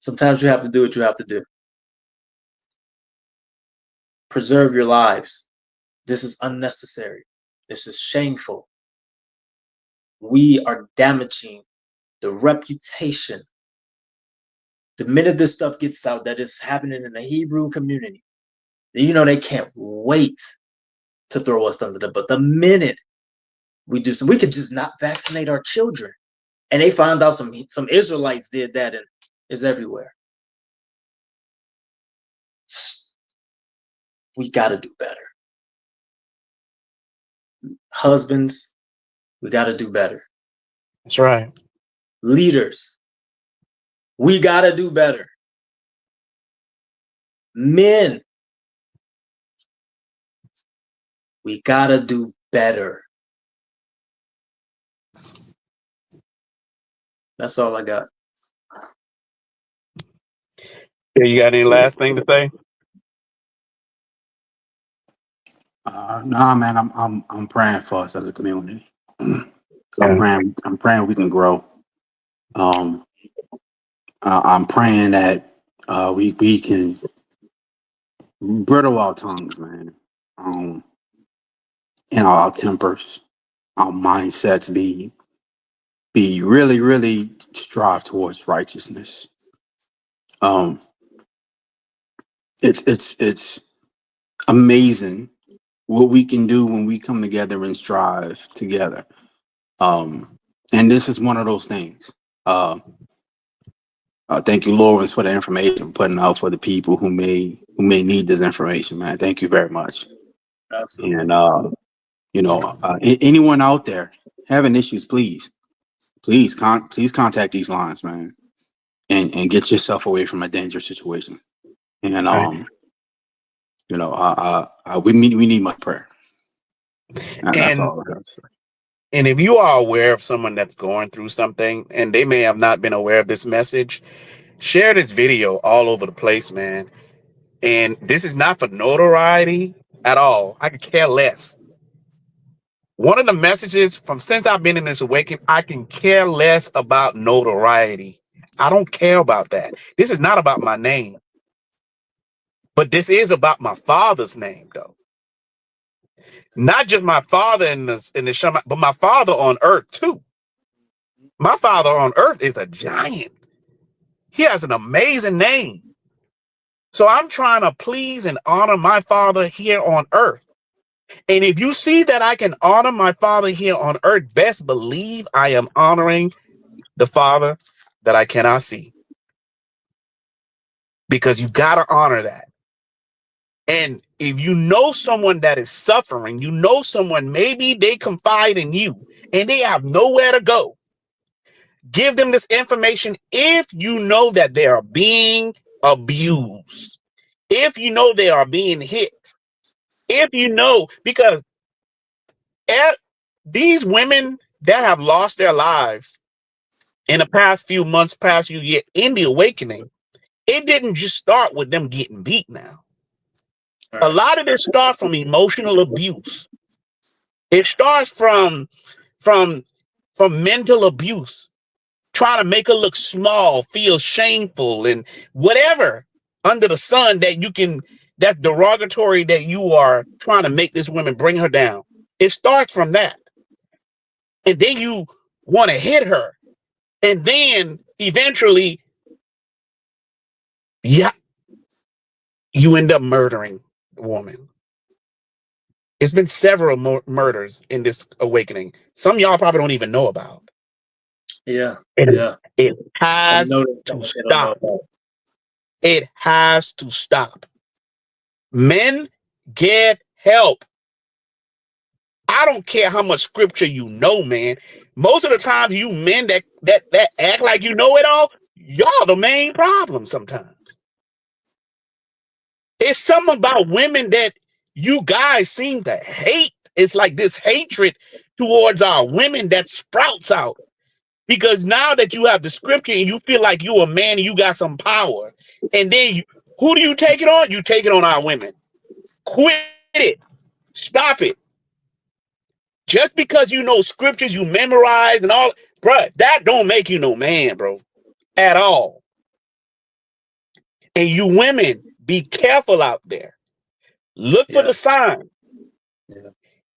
sometimes you have to do what you have to do. Preserve your lives. This is unnecessary. This is shameful. We are damaging the reputation. The minute this stuff gets out that is happening in the Hebrew community, they can't wait to throw us under the bus. The minute we do so, we could just not vaccinate our children. And they found out some Israelites did that, and it's everywhere. We got to do better. Husbands, we got to do better. That's right. Leaders, we got to do better. Men, we got to do better. That's all I got. You got any last thing to say? Nah, man, I'm praying for us as a community. I'm praying we can grow. I'm praying that we can brittle our tongues, man. And our tempers, our mindsets be really, really strive towards righteousness. It's amazing what we can do when we come together and strive together. And this is one of those things. Thank you, Lawrence, for the information putting out for the people who may need this information, man. Thank you very much. Absolutely. And anyone out there having issues, please contact these lines, man, and get yourself away from a dangerous situation. And we need much prayer. And that's all I got to say. And if you are aware of someone that's going through something and they may have not been aware of this message, share this video all over the place, man. And this is not for notoriety at all. I could care less. One of the messages from since I've been in this awakening, I can care less about notoriety. I don't care about that. This is not about my name. But this is about my Father's name, though. Not just my Father in the Shema, but my Father on earth too. My Father on earth is a giant. He has an amazing name. So I'm trying to please and honor my Father here on earth. And if you see that I can honor my Father here on earth, best believe I am honoring the Father that I cannot see. Because you got to honor that. And if you know someone that is suffering, you know someone, maybe they confide in you and they have nowhere to go. Give them this information if you know that they are being abused. If you know they are being hit. If you know, because these women that have lost their lives in the past few months, past few years, in the awakening, it didn't just start with them getting beat now. Right. A lot of this starts from emotional abuse. It starts from mental abuse, trying to make her look small, feel shameful, and whatever under the sun that you can that's derogatory that you are trying to make this woman, bring her down. It starts from that. And then you want to hit her. And then eventually, yeah, you end up murdering the woman. It's been several murders in this awakening. Some y'all probably don't even know about. Yeah. It I has noticed to that they don't know stop. about. It has to stop. Men, get help. I don't care how much scripture you know, man. Most of the times, you men that act like you know it all, y'all the main problem sometimes. It's something about women that you guys seem to hate. It's like this hatred towards our women that sprouts out. Because now that you have the scripture and you feel like you're a man and you got some power, and then who do you take it on? You take it on our women. Quit it. Stop it. Just because you know scriptures, you memorize and all, bruh, that don't make you no man, bro, at all. And you women, be careful out there. Look for the sign. Yeah.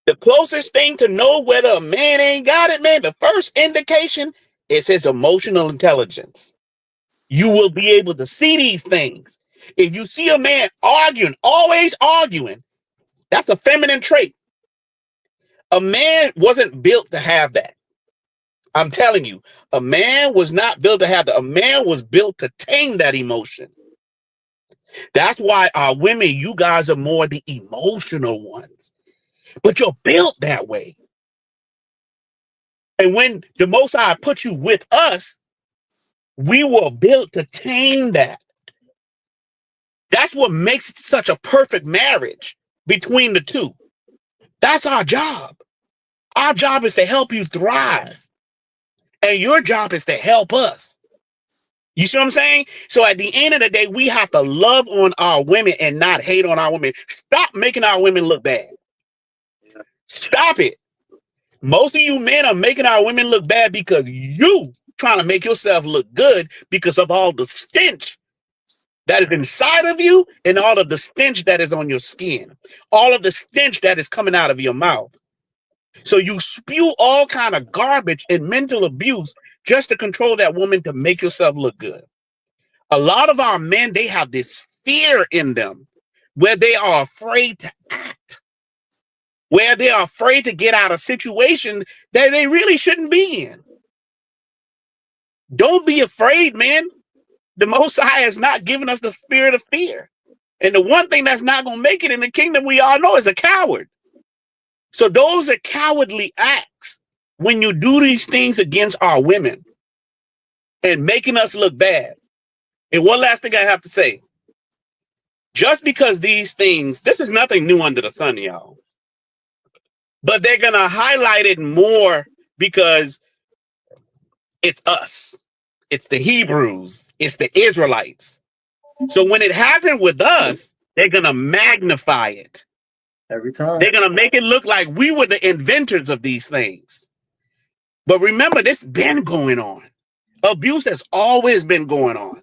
The closest thing to know whether a man ain't got it, man, the first indication is his emotional intelligence. You will be able to see these things. If you see a man arguing, always arguing, that's a feminine trait. A man wasn't built to have that. I'm telling you, a man was not built to have that. A man was built to tame that emotion. That's why our women, you guys are more the emotional ones. But you're built that way. And when the Most High put you with us, we were built to tame that. That's what makes it such a perfect marriage between the two. That's our job. Our job is to help you thrive. And your job is to help us. You see what I'm saying? So at the end of the day, we have to love on our women and not hate on our women. Stop making our women look bad. Stop it. Most of you men are making our women look bad because you trying to make yourself look good because of all the stench that is inside of you and all of the stench that is on your skin, all of the stench that is coming out of your mouth. So you spew all kind of garbage and mental abuse just to control that woman to make yourself look good. A lot of our men, they have this fear in them where they are afraid to act, where they are afraid to get out of situations that they really shouldn't be in. Don't be afraid, man. The Most High has not given us the spirit of fear. And the one thing that's not going to make it in the kingdom, we all know, is a coward. So those are cowardly acts when you do these things against our women and making us look bad. And one last thing I have to say. Just because these things, this is nothing new under the sun, y'all. But they're going to highlight it more because it's us. It's the Hebrews. It's the Israelites. So when it happened with us, they're going to magnify it. Every time. They're going to make it look like we were the inventors of these things. But remember, this has been going on. Abuse has always been going on.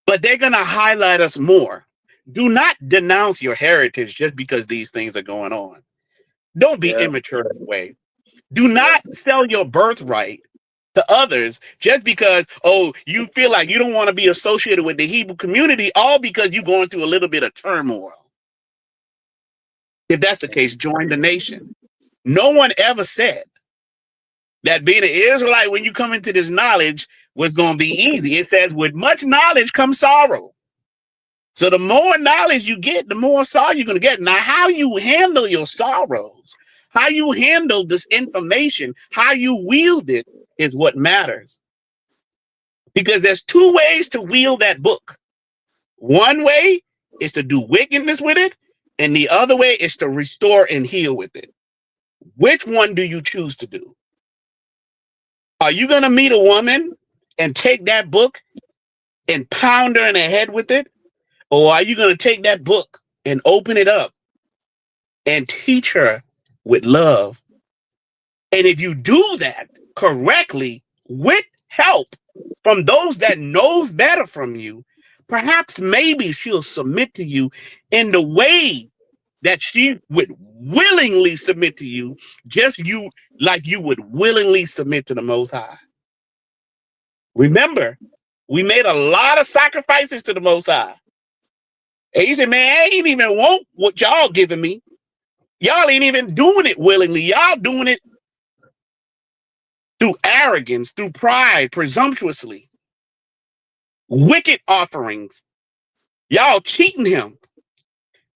But they're going to highlight us more. Do not denounce your heritage just because these things are going on. Don't be immature that way. Do not sell your birthright to others just because, oh, you feel like you don't want to be associated with the Hebrew community, all because you're going through a little bit of turmoil. If that's the case, join the nation. No one ever said that being an Israelite, when you come into this knowledge, was going to be easy. It says, with much knowledge comes sorrow. So the more knowledge you get, the more sorrow you're going to get. Now, how you handle your sorrows, how you handle this information, how you wield it is what matters. Because there's two ways to wield that book. One way is to do wickedness with it, and the other way is to restore and heal with it. Which one do you choose to do? Are you going to meet a woman and take that book and pound her in the head with it? Or are you going to take that book and open it up and teach her with love? And if you do that correctly with help from those that knows better from you, perhaps maybe she'll submit to you in the way that she would willingly submit to you, just you like you would willingly submit to the Most High. Remember, we made a lot of sacrifices to the Most High. And he said, man, I ain't even want what y'all giving me. Y'all ain't even doing it willingly. Y'all doing it through arrogance, through pride, presumptuously. Wicked offerings. Y'all cheating him.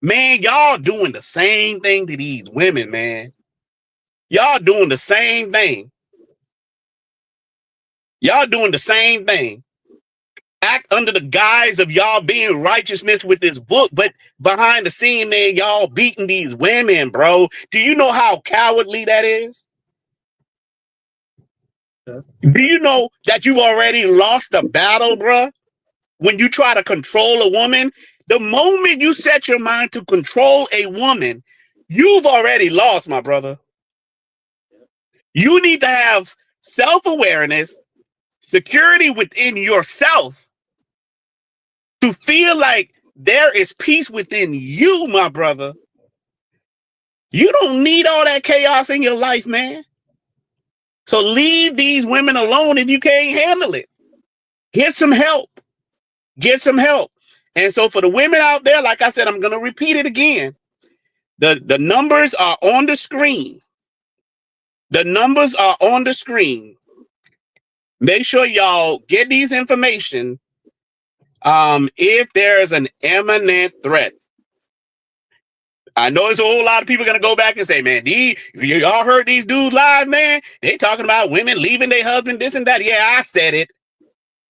Man, y'all doing the same thing to these women, man. Y'all doing the same thing. Y'all doing the same thing. Act under the guise of y'all being righteousness with this book, but behind the scene, man, y'all beating these women, bro. Do you know how cowardly that is? Yeah. Do you know that you've already lost the battle, bro? When you try to control a woman, the moment you set your mind to control a woman, you've already lost, my brother. You need to have self-awareness, security within yourself to feel like there is peace within you, my brother. You don't need all that chaos in your life, man. So leave these women alone if you can't handle it. Get some help. Get some help. And so for the women out there, like I said, I'm going to repeat it again. The numbers are on the screen. The numbers are on the screen. Make sure y'all get these information if there's an imminent threat. I know there's a whole lot of people going to go back and say, man, y'all heard these dudes live, man? They talking about women leaving their husband, this and that. Yeah, I said it.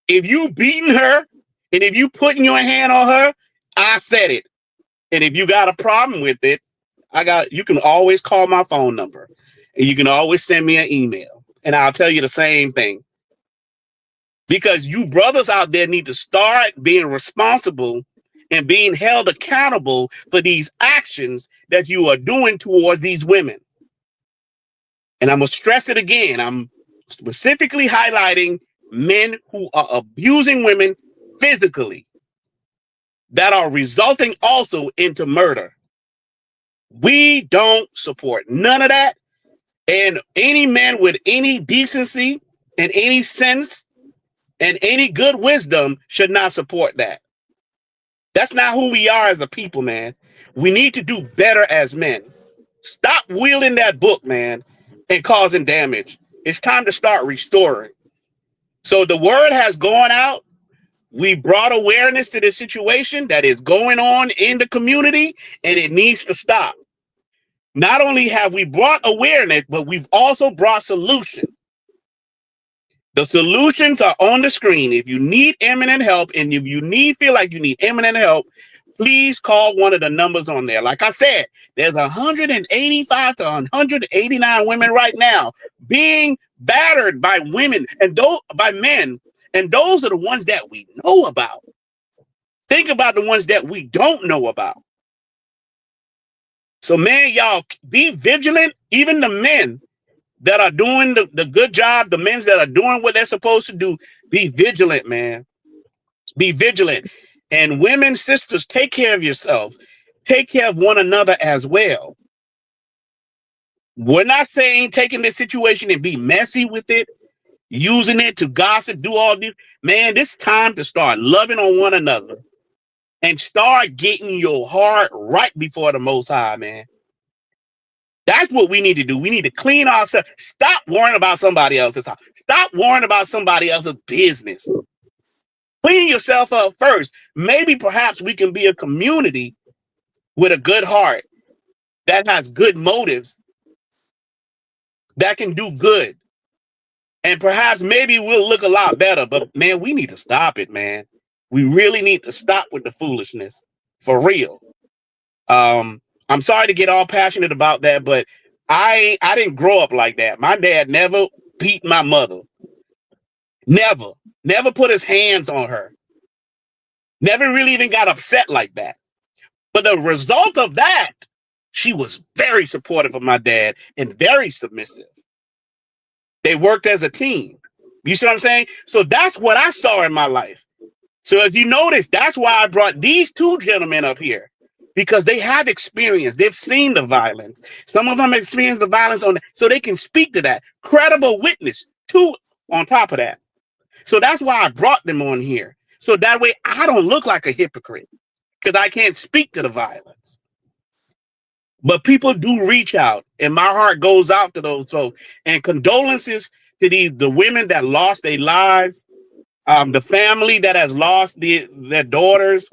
If you beating her and if you putting your hand on her, I said it. And if you got a problem with it, you can always call my phone number and you can always send me an email and I'll tell you the same thing. Because you brothers out there need to start being responsible and being held accountable for these actions that you are doing towards these women. And I'm going to stress it again. I'm specifically highlighting men who are abusing women physically that are resulting also into murder. We don't support none of that. And any man with any decency and any sense and any good wisdom should not support that. That's not who we are as a people, man. We need to do better as men. Stop wielding that book, man, and causing damage. It's time to start restoring. So the word has gone out. We brought awareness to this situation that is going on in the community, and it needs to stop. Not only have we brought awareness, but we've also brought solution. The solutions are on the screen. If you need imminent help, and if you feel like you need imminent help, please call one of the numbers on there. Like I said, there's 185 to 189 women right now being battered by women and by men. And those are the ones that we know about. Think about the ones that we don't know about. So, man, y'all be vigilant. Even the men that are doing the good job, the men that are doing what they're supposed to do, be vigilant, man. Be vigilant. And women, sisters, take care of yourself. Take care of one another as well. We're not saying taking this situation and be messy with it, using it to gossip, do all this. Man, it's time to start loving on one another and start getting your heart right before the Most High, man. That's what we need to do. We need to clean ourselves. Stop worrying about somebody else's house. Stop worrying about somebody else's business. Clean yourself up first. Maybe perhaps we can be a community with a good heart that has good motives, that can do good. And perhaps maybe we'll look a lot better. But, man, we need to stop it, man. We really need to stop with the foolishness. For real. I'm sorry to get all passionate about that, but I didn't grow up like that. My dad never beat my mother. Never put his hands on her. Never really even got upset like that. But the result of that, she was very supportive of my dad and very submissive. They worked as a team. You see what I'm saying? So that's what I saw in my life. So if you notice, that's why I brought these two gentlemen up here, because they have experience. They've seen the violence. Some of them experienced the violence so they can speak to that. Credible witness, too, on top of that. So that's why I brought them on here. So that way I don't look like a hypocrite, because I can't speak to the violence. But people do reach out, and my heart goes out to those folks. And condolences to the women that lost their lives, the family that has lost their daughters.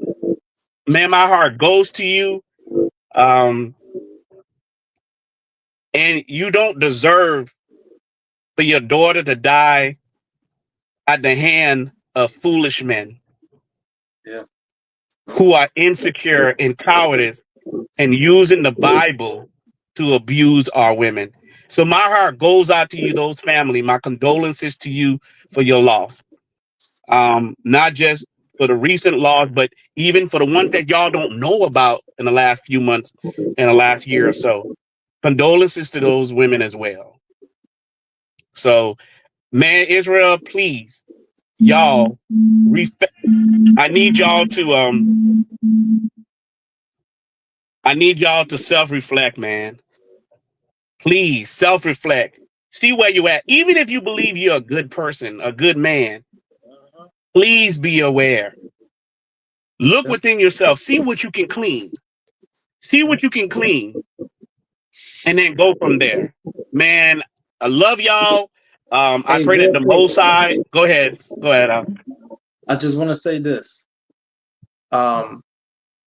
Man, my heart goes to you. And you don't deserve for your daughter to die at the hand of foolish men, Yeah. who are insecure and cowardice and using the Bible to abuse our women. So my heart goes out to you, those family. My condolences to you for your loss. Not just for the recent loss, but even for the ones that y'all don't know about in the last few months, in the last year or so. Condolences to those women as well. So, man, Israel, please, y'all, I need y'all to self-reflect, man. Please self-reflect. See where you at. Even if you believe you're a good person, a good man, please be aware. Look within yourself. See what you can clean. See what you can clean. And then go from there. Man, I love y'all. I Hey, pray that real the quick, Most High. Go ahead. Go ahead. I just want to say this. Um,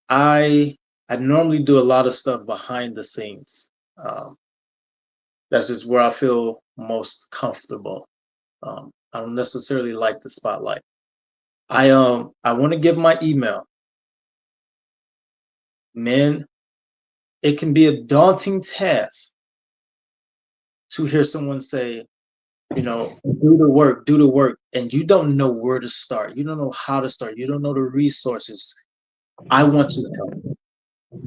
I normally do a lot of stuff behind the scenes. That's just where I feel most comfortable. I don't necessarily like the spotlight. I want to give my email. Men, it can be a daunting task to hear someone say, do the work, and you don't know where to start. You don't know how to start. You don't know the resources. I want to help.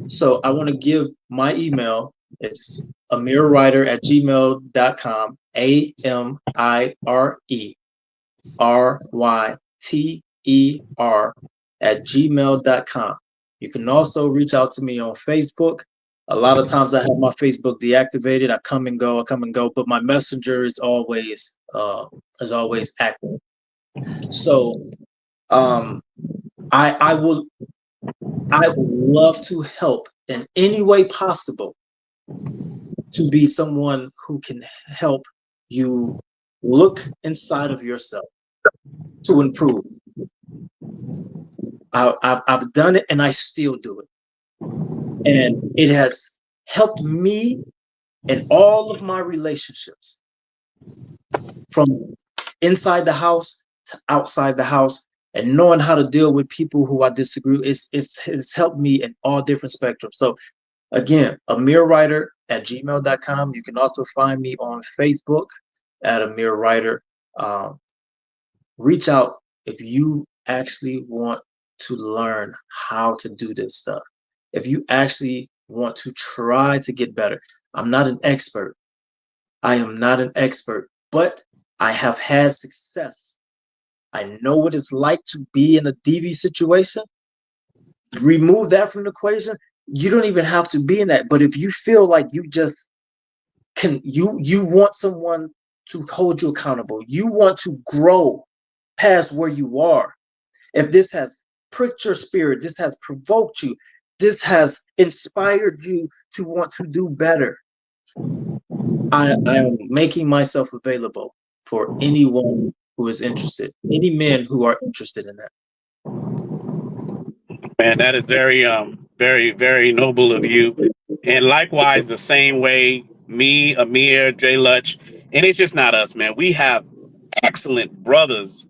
So I want to give my email. It's amirewriter@gmail.com. AmirRyter@gmail.com. You can also reach out to me on Facebook. A lot of times I have my Facebook deactivated. I come and go, but my messenger is always active. So I would love to help in any way possible, to be someone who can help you look inside of yourself to improve. I've done it, and I still do it. And it has helped me in all of my relationships, from inside the house to outside the house, and knowing how to deal with people who I disagree with. It's helped me in all different spectrums. So again, amirwriter@gmail.com. You can also find me on Facebook at Amir Writer. Reach out if you actually want to learn how to do this stuff. If you actually want to try to get better. I'm not an expert. I am not an expert, but I have had success. I know what it's like to be in a DV situation. Remove that from the equation. You don't even have to be in that. But if you feel like you just you want someone to hold you accountable, you want to grow past where you are. If this has pricked your spirit, this has provoked you, this has inspired you to want to do better, I am making myself available for anyone who is interested, any men who are interested in that. Man, that is very, very, very noble of you. And likewise, the same way, me, Amir, Jay Lutch, and it's just not us, man. We have excellent brothers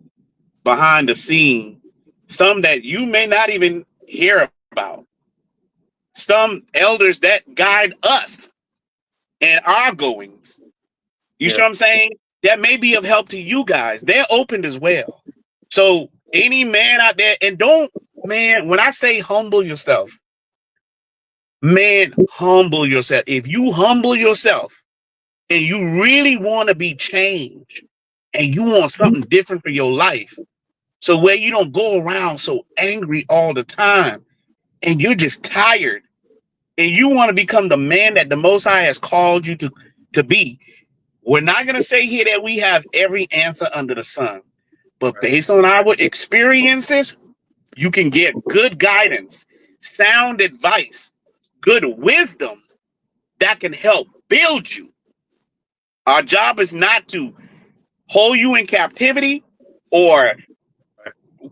behind the scene, some that you may not even hear about, some elders that guide us in our goings. You see what I'm saying? That may be of help to you guys. They're open as well. So any man out there, and don't, man, when I say humble yourself, man, humble yourself. If you humble yourself and you really want to be changed and you want something different for your life, So where you don't go around so angry all the time and you're just tired and you want to become the man that the Most High has called you to be. We're not going to say here that we have every answer under the sun, but based on our experiences, you can get good guidance, sound advice, good wisdom that can help build you. Our job is not to hold you in captivity or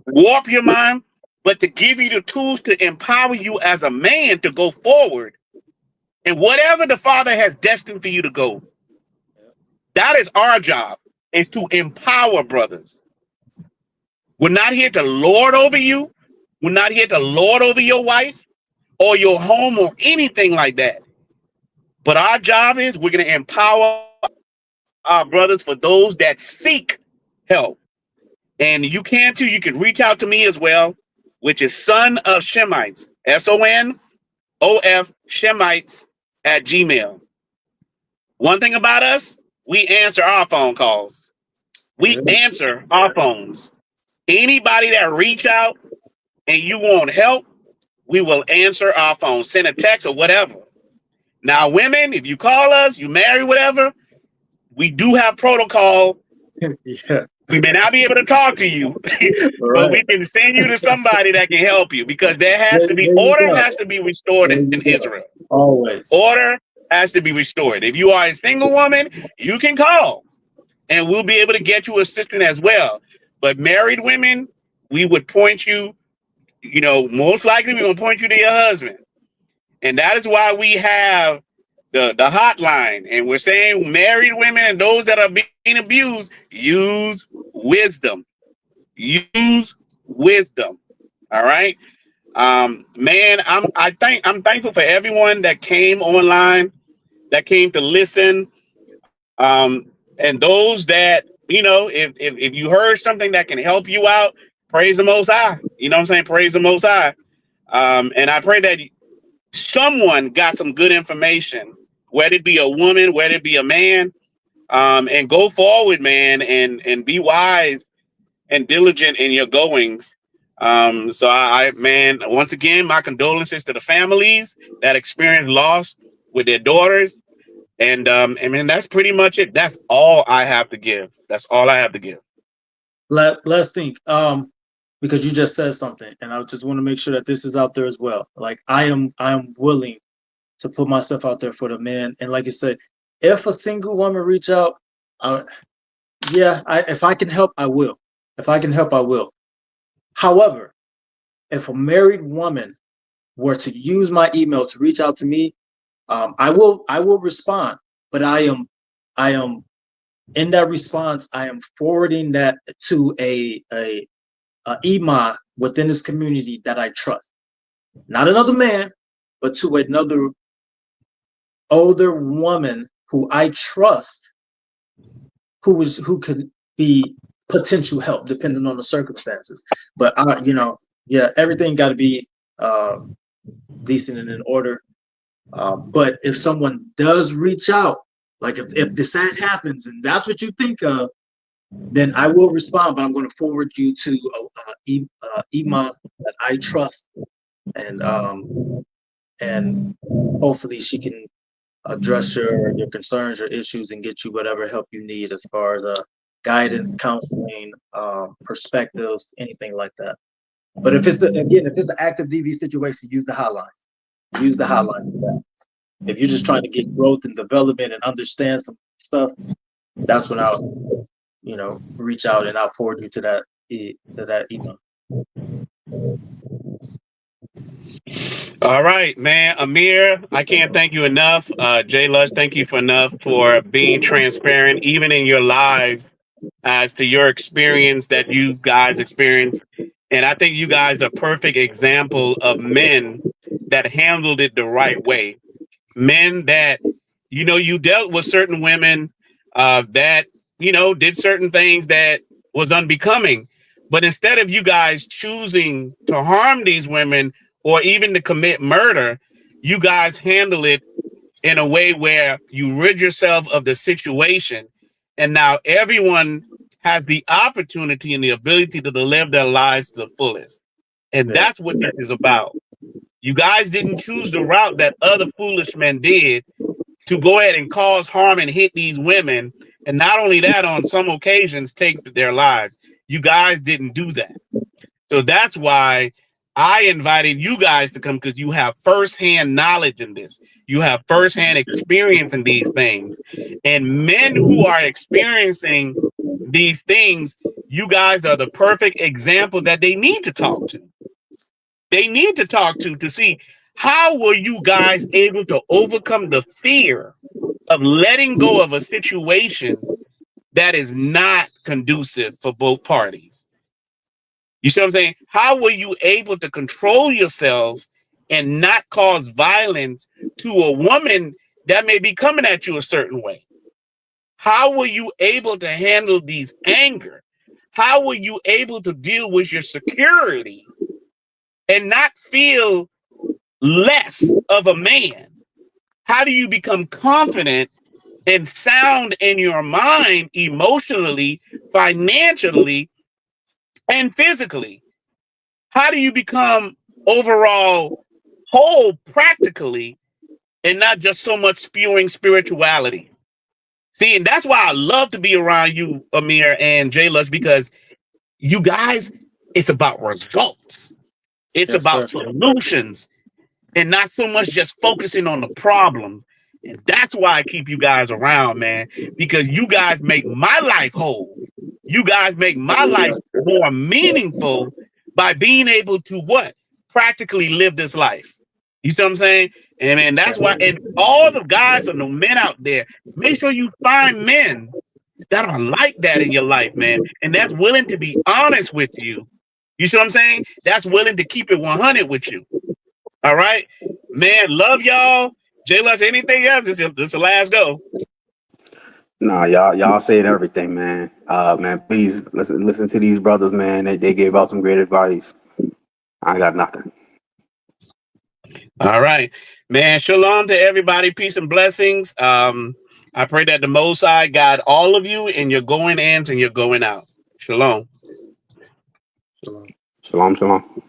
warp your mind, but to give you the tools to empower you as a man to go forward and whatever the Father has destined for you to go. That is our job, is to empower brothers. We're not here to lord over you. We're not here to lord over your wife or your home or anything like that. But our job is we're going to empower our brothers for those that seek help. And you can too. You can reach out to me as well, which is Son of Shemites, SONOF Shemites at Gmail. One thing about us, we answer our phone calls. We answer our phones. Anybody that reach out and you want help, we will answer our phone. Send a text or whatever. Now, women, if you call us, you marry, whatever, we do have protocol. Yeah. We may not be able to talk to you, but we can send you to somebody that can help you because there has to be order has to be restored in Israel. Always. Order has to be restored. If you are a single woman, you can call and we'll be able to get you assistance as well. But married women, we would point you, most likely we're going to point you to your husband. And that is why we have the hotline. And we're saying married women and those that are being abused, use wisdom. Use wisdom. All right. Man, I'm thankful for everyone that came online, that came to listen. And those that, if you heard something that can help you out, praise the Most High. You know what I'm saying? Praise the Most High. And I pray that someone got some good information, whether it be a woman, whether it be a man, and go forward, man, and be wise and diligent in your goings. So man, once again, my condolences to the families that experienced loss with their daughters. And man, that's pretty much it. That's all I have to give. That's all I have to give. Let's think. Because you just said something, and I just want to make sure that this is out there as well. Like I am willing to put myself out there for the man. And like you said, if a single woman reach out, if I can help, I will. If I can help, I will. However, if a married woman were to use my email to reach out to me, I will respond. But I am in that response, I am forwarding that to a imam within this community that I trust. Not another man, but to another older woman who I trust, who could be potential help depending on the circumstances. But everything got to be decent and in order. But if someone does reach out, like if the sad happens and that's what you think of, then I will respond. But I'm going to forward you to imam that I trust, and hopefully she can address your concerns, your issues, and get you whatever help you need as far as guidance, counseling, perspectives, anything like that. But if it's an active DV situation, use the hotline. Use the hotline for that. If you're just trying to get growth and development and understand some stuff, that's when I'll, reach out and I'll forward you to that email. All right, man. Amir, I can't thank you enough. Jay Lush, thank you for being transparent, even in your lives, as to your experience that you guys experienced. And I think you guys are a perfect example of men that handled it the right way. Men that, you dealt with certain women that, did certain things that was unbecoming. But instead of you guys choosing to harm these women or even to commit murder, you guys handle it in a way where you rid yourself of the situation. And now everyone has the opportunity and the ability to live their lives to the fullest. And that's what this is about. You guys didn't choose the route that other foolish men did to go ahead and cause harm and hit these women. And not only that, on some occasions, takes their lives. You guys didn't do that. So that's why I invited you guys to come, because you have firsthand knowledge in this. You have firsthand experience in these things. And men who are experiencing these things, you guys are the perfect example that they need to talk to. They need to talk to see, how were you guys able to overcome the fear of letting go of a situation that is not conducive for both parties? You see what I'm saying? How were you able to control yourself and not cause violence to a woman that may be coming at you a certain way? How were you able to handle these anger? How were you able to deal with your security and not feel less of a man? How do you become confident and sound in your mind, emotionally, financially, and physically? How do you become overall whole practically and not just so much spewing spirituality? See, and that's why I love to be around you, Amir and J Lush, because you guys, it's about results. It's about solutions, and not so much just focusing on the problem. And that's why I keep you guys around, man, because you guys make my life whole. You guys make my life more meaningful by being able to what? Practically live this life. You see what I'm saying? And man, that's why, and all the guys and the men out there, make sure you find men that are like that in your life, man, and that's willing to be honest with you. You see what I'm saying? That's willing to keep it 100 with you. All right, man. Love y'all. J Lush, anything else? This is the last go. No, y'all said everything, man. Man, please listen to these brothers, man. They gave out some great advice. I got nothing. All right, man. Shalom to everybody. Peace and blessings. I pray that the Most High guide all of you in your going ins and your going out. Shalom. Shalom, shalom.